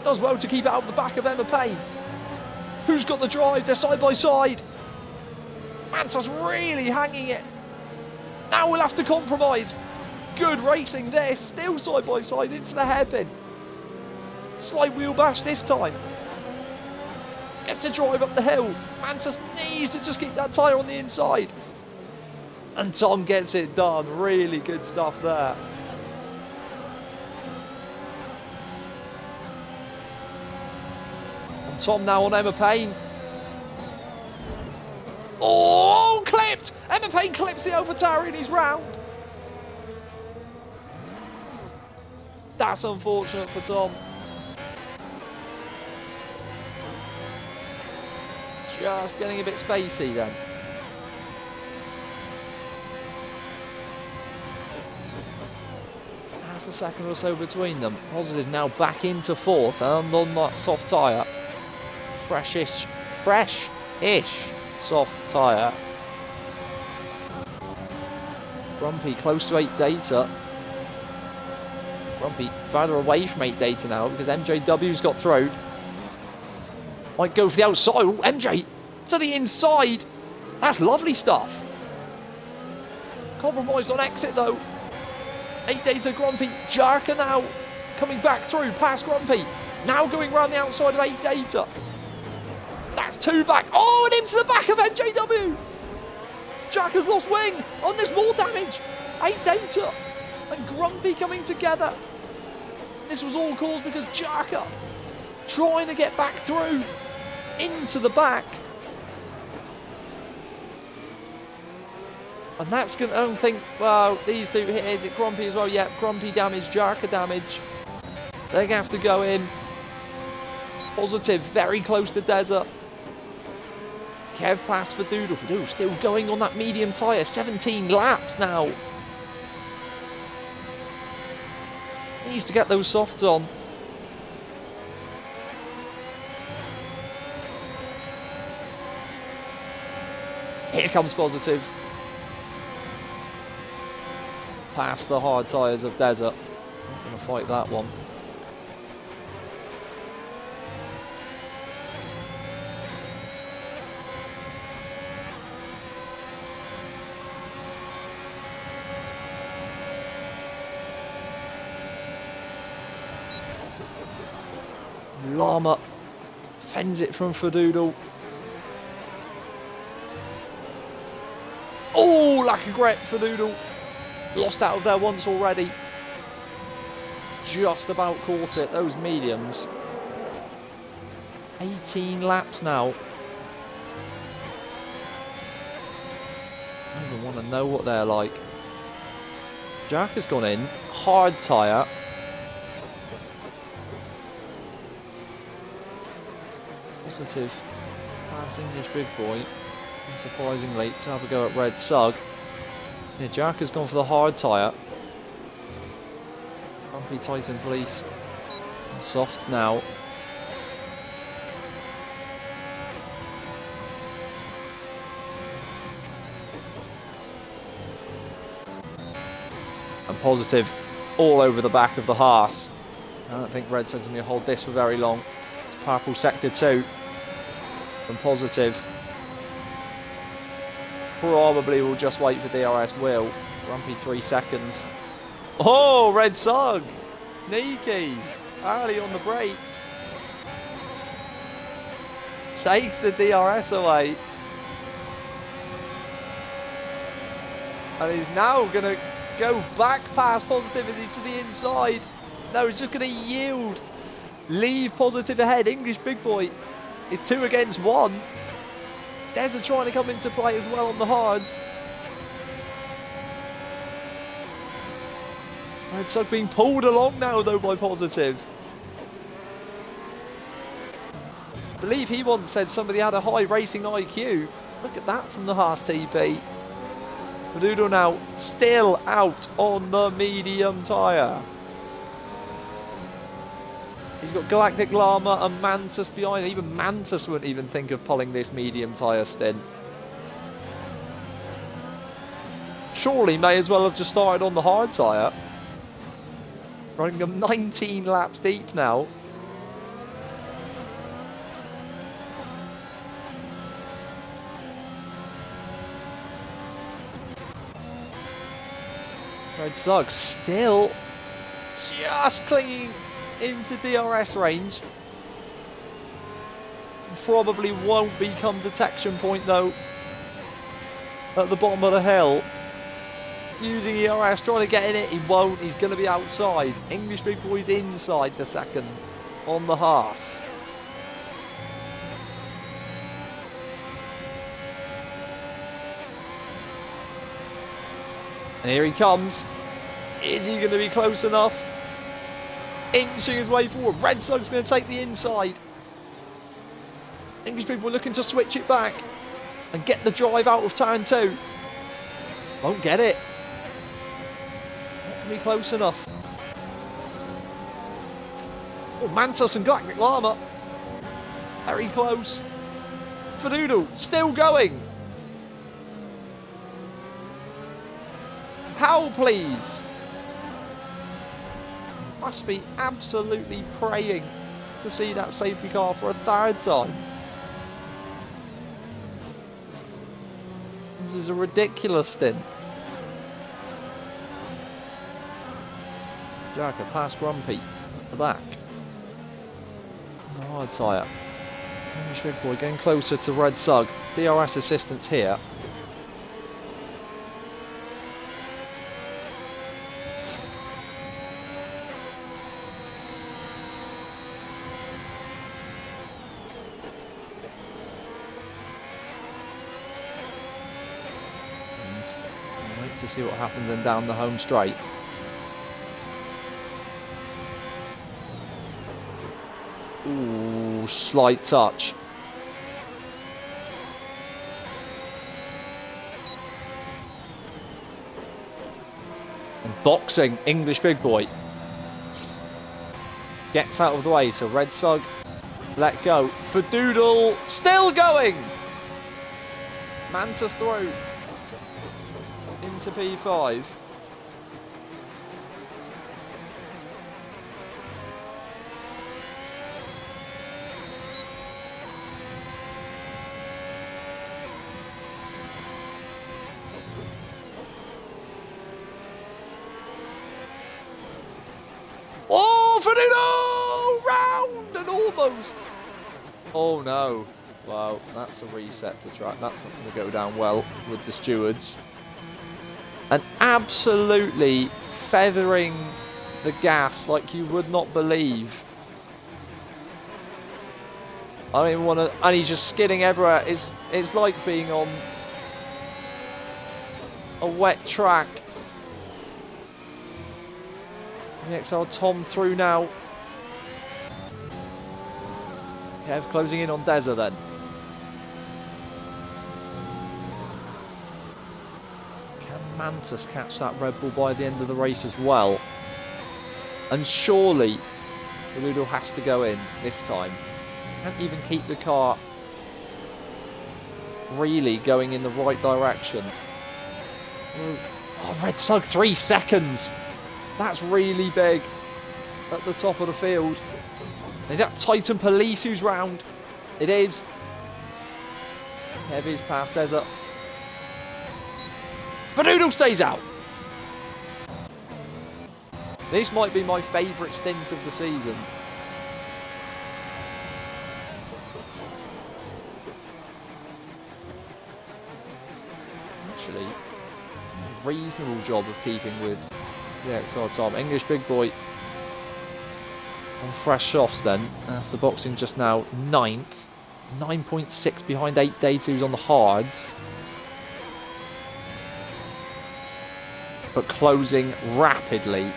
Does well to keep it out the back of Emma Payne. Who's got the drive? They're side by side. Mantis really hanging it. Now we'll have to compromise. Good racing there. Still side by side into the hairpin. Slight wheel bash this time. Gets to drive up the hill. Mantis needs to just keep that tyre on the inside. And Tom gets it done. Really good stuff there. And Tom now on Emma Payne. Oh, clipped! Emma Payne clips the AlphaTauri and he's round. That's unfortunate for Tom. Just getting a bit spacey then. Half a second or so between them. Positive now back into 4th and on that soft tyre. Fresh-ish soft tyre. Grumpy close to 8 data. Grumpy farther away from 8 data now because MJW's got through. Might go for the outside. Oh, MJ to the inside. That's lovely stuff. Compromised on exit though. 8 data Grumpy. Jarka now coming back through past Grumpy. Now going around the outside of 8 data. That's 2 back. Oh, and into the back of MJW. Jarka's lost wing. On this more damage. 8 data and Grumpy coming together. This was all caused because Jarka trying to get back through into the back. And that's going to, I don't think, well, these two here, is it Grumpy as well? Yeah, Grumpy damage, Jarka damage. They're going to have to go in. Positive, very close to Desert. Kev pass for Doodle. Doodle still going on that medium tyre. 17 laps now. Needs to get those softs on. Here comes Positive. Past the hard tyres of Desert. I'm going to fight that one. Llama fends it from Fadoodle. Oh, lack of grip for Fadoodle. Lost out of there once already. Just about caught it. Those mediums. 18 laps now. I don't even want to know what they're like. Jack has gone in. Hard tyre. Positive. Pass English big boy. Unsurprisingly, to have a go at Red Sug. Yeah, Jack has gone for the hard tyre. Grumpy Titan Police. Soft now. And Positive all over the back of the Haas. I don't think Red Sug's going to hold this for very long. It's purple sector 2. And Positive probably will just wait for DRS will. Grumpy 3 seconds. Oh, Red Sug! Sneaky! Early on the brakes. Takes the DRS away. And he's now going to go back past Positivity to the inside. No, he's just going to yield. Leave Positive ahead. English big boy is 2 against 1. Desert trying to come into play as well on the hards. Red Sug being pulled along now though by Positive. I believe he once said somebody had a high racing IQ. Look at that from the Haas TP. Fadoodle now still out on the medium tyre. He's got Galactic Llama and Mantis behind. Even Mantis wouldn't even think of pulling this medium tyre stint. Surely may as well have just started on the hard tyre. Running them 19 laps deep now. Red Sug still just clinging into DRS range. Probably won't become detection point though at the bottom of the hill. Using ERS, trying to get in it, he won't, he's going to be outside. English big boy's inside the second on the Haas. And here he comes. Is he going to be close enough? Inching his way forward. Red Sug's going to take the inside. English people looking to switch it back and get the drive out of turn 2. Won't get it. Not going to be close enough. Oh, Mantis and Galactic Llama. very close. Fadoodle, still going. How, please? Must be absolutely praying to see that safety car for a third time. This is a ridiculous stint. Jacker past Grumpy at the back. Hard tyre. English Big Boy getting closer to Red Sug. DRS assistance here. Wait to see what happens then down the home straight. Ooh, slight touch. And boxing, English Big Boy. Gets out of the way, so Red Sug let go. Fadoodle still going! Mantis through into P5. Oh, Fadoodle! Round and almost. Oh no. Wow, that's a reset to track. That's not going to go down well with the stewards. And absolutely feathering the gas like you would not believe. I don't even want to, and he's just skidding everywhere. It's like being on a wet track. The XR Tom through now. Kev closing in on Deza then. Mantis catch that Red Bull by the end of the race as well. And surely Fadoodle has to go in this time. Can't even keep the car really going in the right direction. Oh, Red Sug 3 seconds. That's really big at the top of the field. Is that Titan Police who's round? It is. Heavy's past Desert. Fadoodle stays out. This might be my favourite stint of the season. Actually, a reasonable job of keeping with the XR Tom. English Big Boy on fresh softs then, after boxing just now 9th. 9.6 behind 8 day 2s on the hards. But closing rapidly.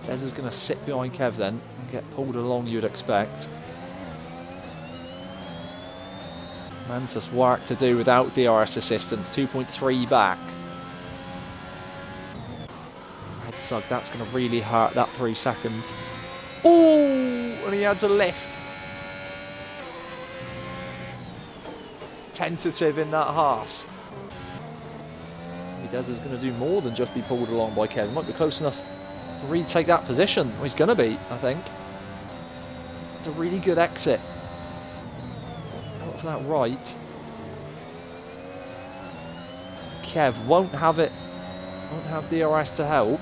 Deza's going to sit behind Kev then and get pulled along, you'd expect. Mantis work to do without DRS assistance, 2.3 back. Red Sug, that's going to really hurt that 3 seconds. Ooh, and he had to lift. Tentative in that Haas. Deza's going to do more than just be pulled along by Kevin. Might be close enough to retake that position. Well, he's going to be, I think. It's a really good exit. Out for that right. Kev won't have it. Won't have DRS to help.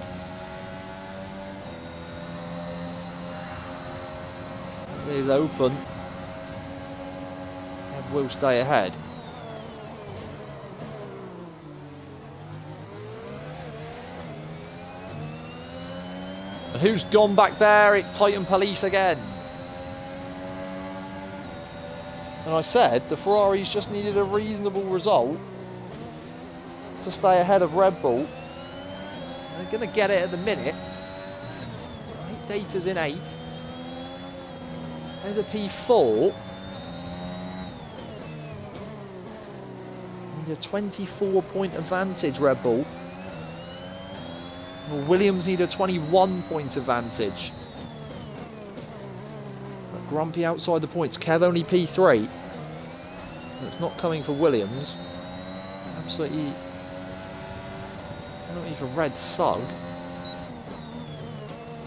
It is open. Kev will stay ahead. And who's gone back there? It's Titan Police again. And I said the Ferraris just needed a reasonable result to stay ahead of Red Bull. They're going to get it at the minute. 8 Data's in 8th. There's a P4. Need a 24-point advantage, Red Bull. Williams need a 21-point advantage. Grumpy outside the points. Kev only P3. It's not coming for Williams. Absolutely. Not even for Red Sug.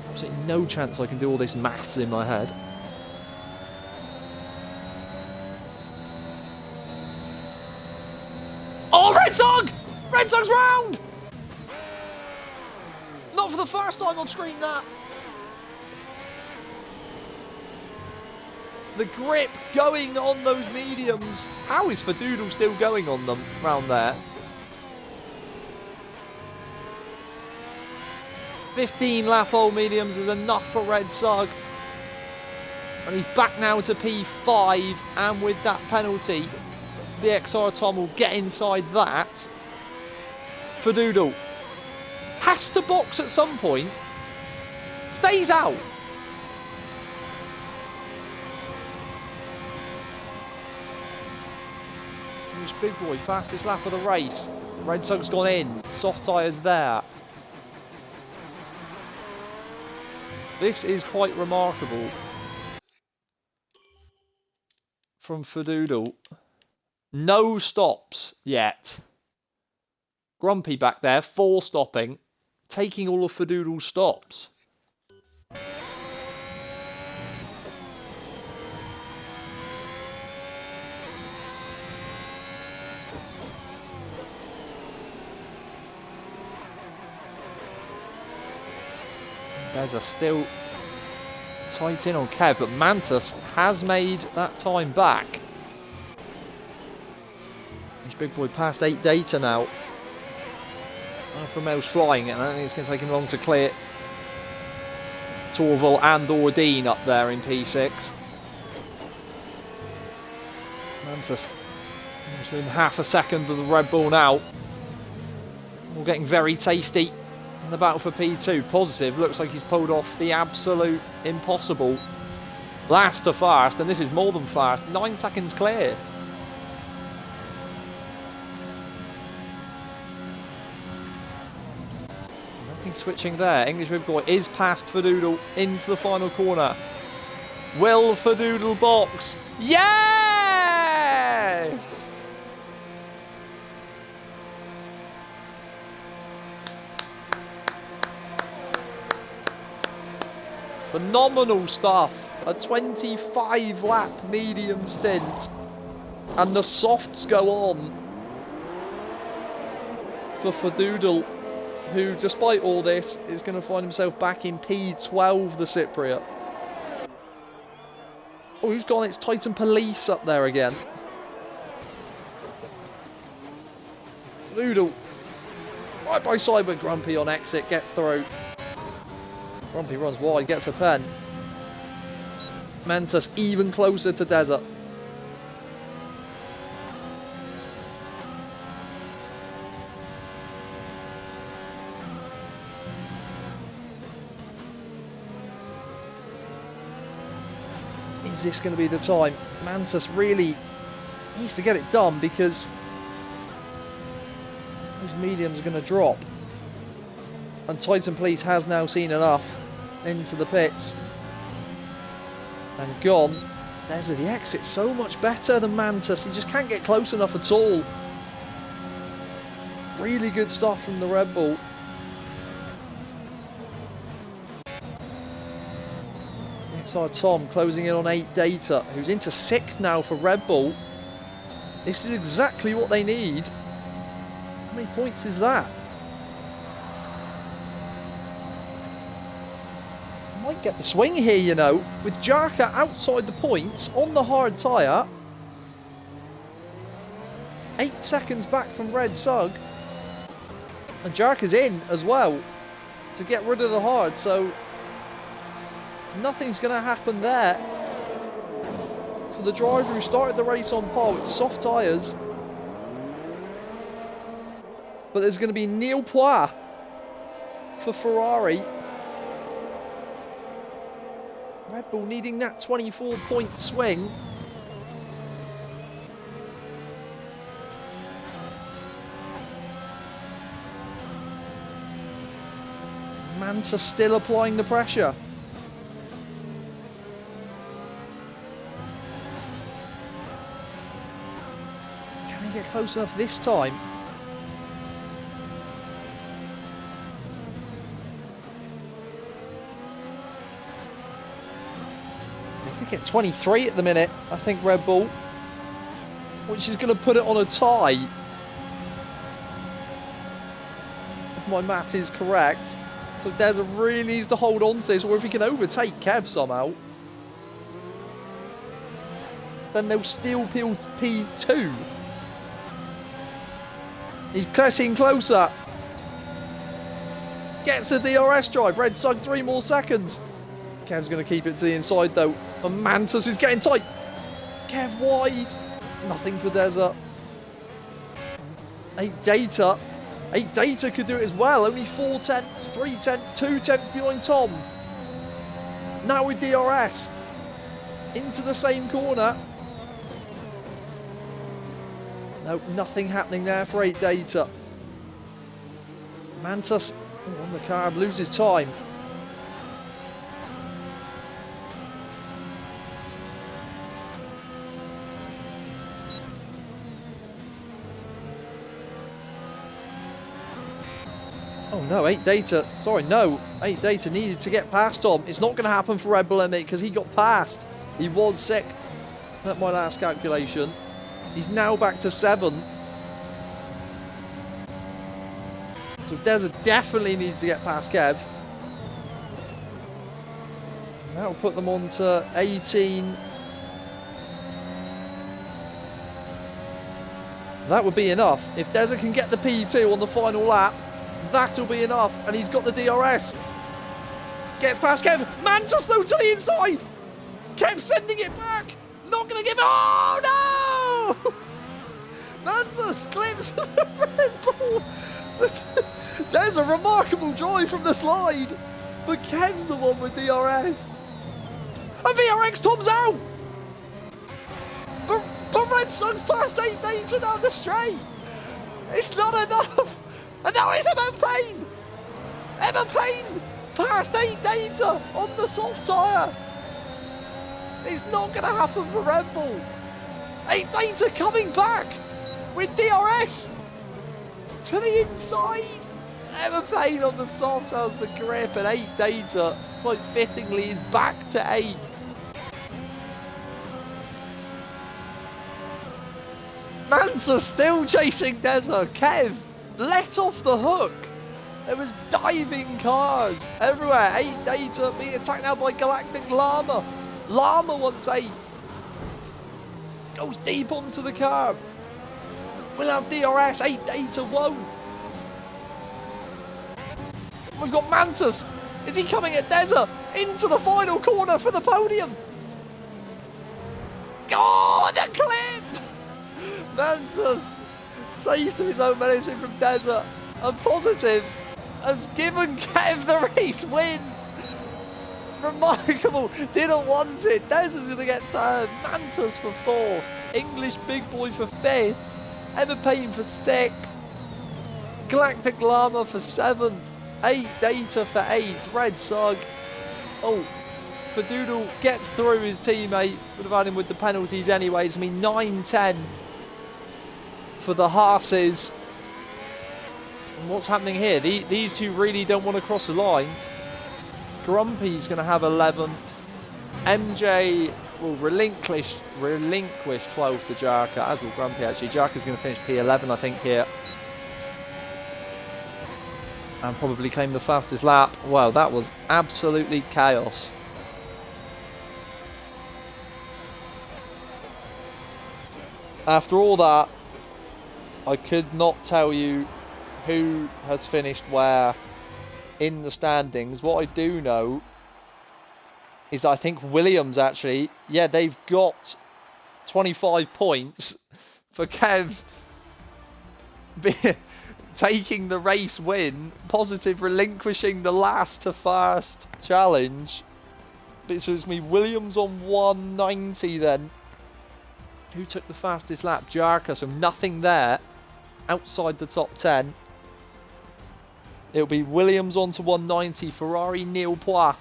Absolutely no chance I can do all this maths in my head. Oh, Red Sug! Red Sug's round! Not for the first time I've screamed that. The grip going on those mediums. How is Fadoodle still going on them round there? 15 lap old mediums is enough for Red Sug. And he's back now to P5, and with that penalty, the XR Tom will get inside that. Fadoodle has to box at some point. Stays out. This big boy, fastest lap of the race. Red Sug's gone in. Soft tyres there. This is quite remarkable from Fadoodle. No stops yet. Grumpy back there, 4 stopping, taking all of Fadoodle's stops. There's a still tight in on Kev, but Mantis has made that time back. This big boy past 8 data now. Alpha Male's flying it, and I don't think it's going to take him long to clear Torval and Ordine up there in P6. Mantis almost within half a second of the Red Bull now. We're getting very tasty in the battle for P2. Positive, looks like he's pulled off the absolute impossible. Last to fast, and this is more than fast. 9 seconds clear. Nothing switching there. English Big Boy is past Fadoodle into the final corner. Will Fadoodle box? Yes! Phenomenal stuff. A 25 lap medium stint. And the softs go on for Fadoodle, who, despite all this, is going to find himself back in P12, the Cypriot. Oh, who's gone? It's Titan Police up there again. Fadoodle, right by side with Grumpy on exit, gets through. Grumpy runs wide, gets a pen. Mantis even closer to Desert. Is this going to be the time? Mantis really needs to get it done, because those mediums are going to drop. And Titan Police has now seen enough into the pits. And gone. Desert, the exit's so much better than Mantis. He just can't get close enough at all. Really good stuff from the Red Bull. XR Tom closing in on 8 data, who's into 6th now for Red Bull. This is exactly what they need. How many points is that? Might get the swing here, you know, with Jarka outside the points on the hard tyre. 8 seconds back from Red Sug. And Jarka's in as well to get rid of the hard, so nothing's going to happen there for the driver who started the race on pole with soft tyres. But there's going to be Neil Poix for Ferrari. Red Bull needing that 24-point swing. Manta still applying the pressure. can get close enough this time. I think at 23 at the minute, I think Red Bull, which is going to put it on a tie. If my math is correct. So Deza really needs to hold on to this, or if he can overtake Kev somehow, then they'll still peel P2. He's getting closer. Gets a DRS drive. Red Sug 3 more seconds. Kev's going to keep it to the inside though. And Mantis is getting tight. Kev wide. Nothing for Deza. 8 Data. 8 Data could do it as well. Only 4 tenths, 3 tenths, 2 tenths behind Tom. Now with DRS. Into the same corner. No, nothing happening there for 8 Data. Mantis on the carb, loses time. Oh no, 8 Data, sorry, no. 8 Data needed to get past Tom. It's not going to happen for Red Bull M8 because he got past. He was 6th at my last calculation. He's now back to 7th. So Deza definitely needs to get past Kev. That'll put them on to 18. That would be enough. If Deza can get the P2 on the final lap, that'll be enough. And he's got the DRS. Gets past Kev. Mantis though to the inside. Kev sending it back. Not going to give it. Oh no! Mantis clips the Red Bull. There's a remarkable drive from the slide. But Kev's the one with DRS. And VRX Tom's out. But Red Sug's past 8 Data down the straight. It's not enough. And now it's Emma Payne. Emma Payne past 8 Data on the soft tyre. It's not going to happen for Red Bull. 8 Data coming back with DRS to the inside. Emma Payne on the softs has the grip, and 8 Data, quite fittingly, is back to 8th. Mantis still chasing Deza. Kev let off the hook. There was diving cars everywhere. 8 Data being attacked now by Galactic Llama. Llama wants 8. Goes deep onto the curb. We'll have DRS. 8 Data won't. We've got Mantis. Is he coming at Deza? Into the final corner for the podium. Oh, the clip! Mantis, taste of his own medicine from Deza. And Positive has given Kev the race win. Remarkable. Didn't want it. Deza's going to get 3rd. Mantis for 4th. English Big Boy for 5th. Emma Payne for 6th. Galactic Llama for 7th. 8 Data for 8th. Red Sug. Oh, Fadoodle gets through his teammate. Would have had him with the penalties anyways. I mean, 9-10 for the Haas's. And what's happening here? These two really don't want to cross the line. Grumpy's going to have 11th. MJ will relinquish 12th to Jarka, as will Grumpy actually. Jarka's going to finish P11, I think, here. And probably claim the fastest lap. Wow, that was absolutely chaos. After all that, I could not tell you who has finished where in the standings. What I do know is I think Williams actually, yeah, they've got 25 points for Kev taking the race win. Positive relinquishing the last to first challenge. So it's me, Williams on 190 then. Who took the fastest lap? Jarka, so nothing there outside the top 10. It'll be Williams on to 190, Ferrari Neil Poix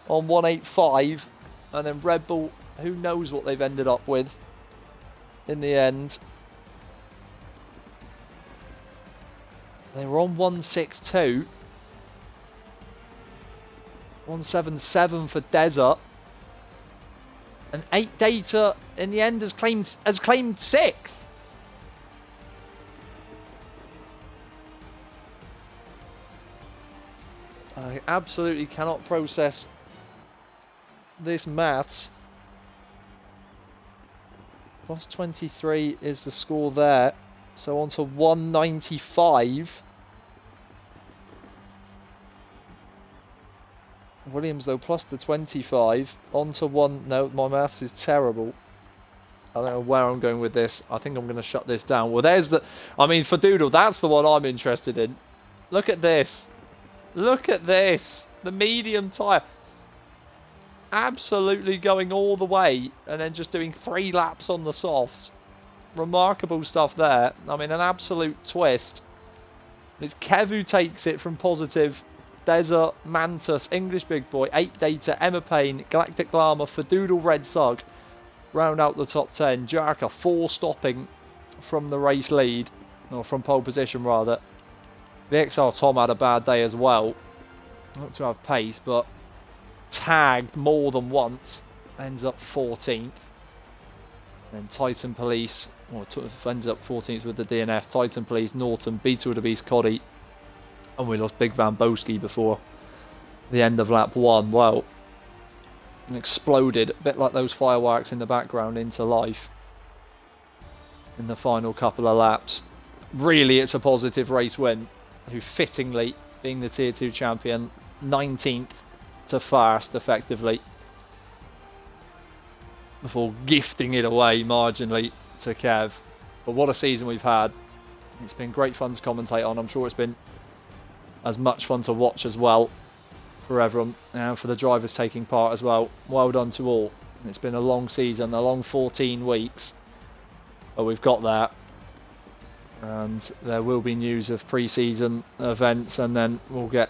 on 185, and then Red Bull, who knows what they've ended up with in the end. They were on 162. 177 for Desert. And 8 Data in the end has claimed 6th. I absolutely cannot process this maths. Plus 23 is the score there. So on to 195. Williams though plus the 25. On to one. No, my maths is terrible. I don't know where I'm going with this. I think I'm going to shut this down. Well, there's the... I mean, for Doodle, that's the one I'm interested in. Look at this. Look at this. The medium tyre. Absolutely going all the way. And then just doing 3 laps on the softs. Remarkable stuff there. I mean, an absolute twist. It's Kev who takes it from positive. Desert, Mantus, English Big Boy, 8 Data, Emma Payne, Galactic Llama, Fadoodle, Red Sug. Round out the top 10. Jarka 4 stopping from the race lead. Or from pole position, rather. The XR Tom had a bad day as well. Not to have pace, but tagged more than once. Ends up 14th. Then Titan Police, or ends up 14th with the DNF. Titan Police, Norton, Beetle the Beast, Coddy. And we lost Big Van Boski before the end of lap 1. Well, and exploded, a bit like those fireworks in the background, into life in the final couple of laps. Really, it's a positive race win, who fittingly, being the Tier 2 champion, 19th to first, effectively, before gifting it away marginally to Kev. But what a season we've had. It's been great fun to commentate on. I'm sure it's been as much fun to watch as well for everyone, and for the drivers taking part as well. Well done to all. It's been a long season, a long 14 weeks, but we've got that. And there will be news of pre-season events, and then we'll get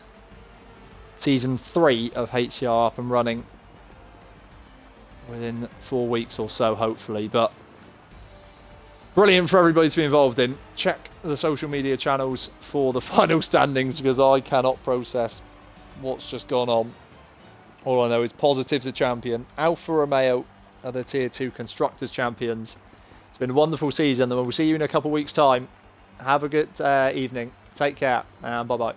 season 3 of HCR up and running within 4 weeks or so, hopefully. But brilliant for everybody to be involved in. Check the social media channels for the final standings, because I cannot process what's just gone on. All I know is Positive's a champion. Alfa Romeo are the Tier 2 Constructors champions. It's been a wonderful season, and we'll see you in a couple of weeks' time. Have a good evening. Take care, and bye-bye.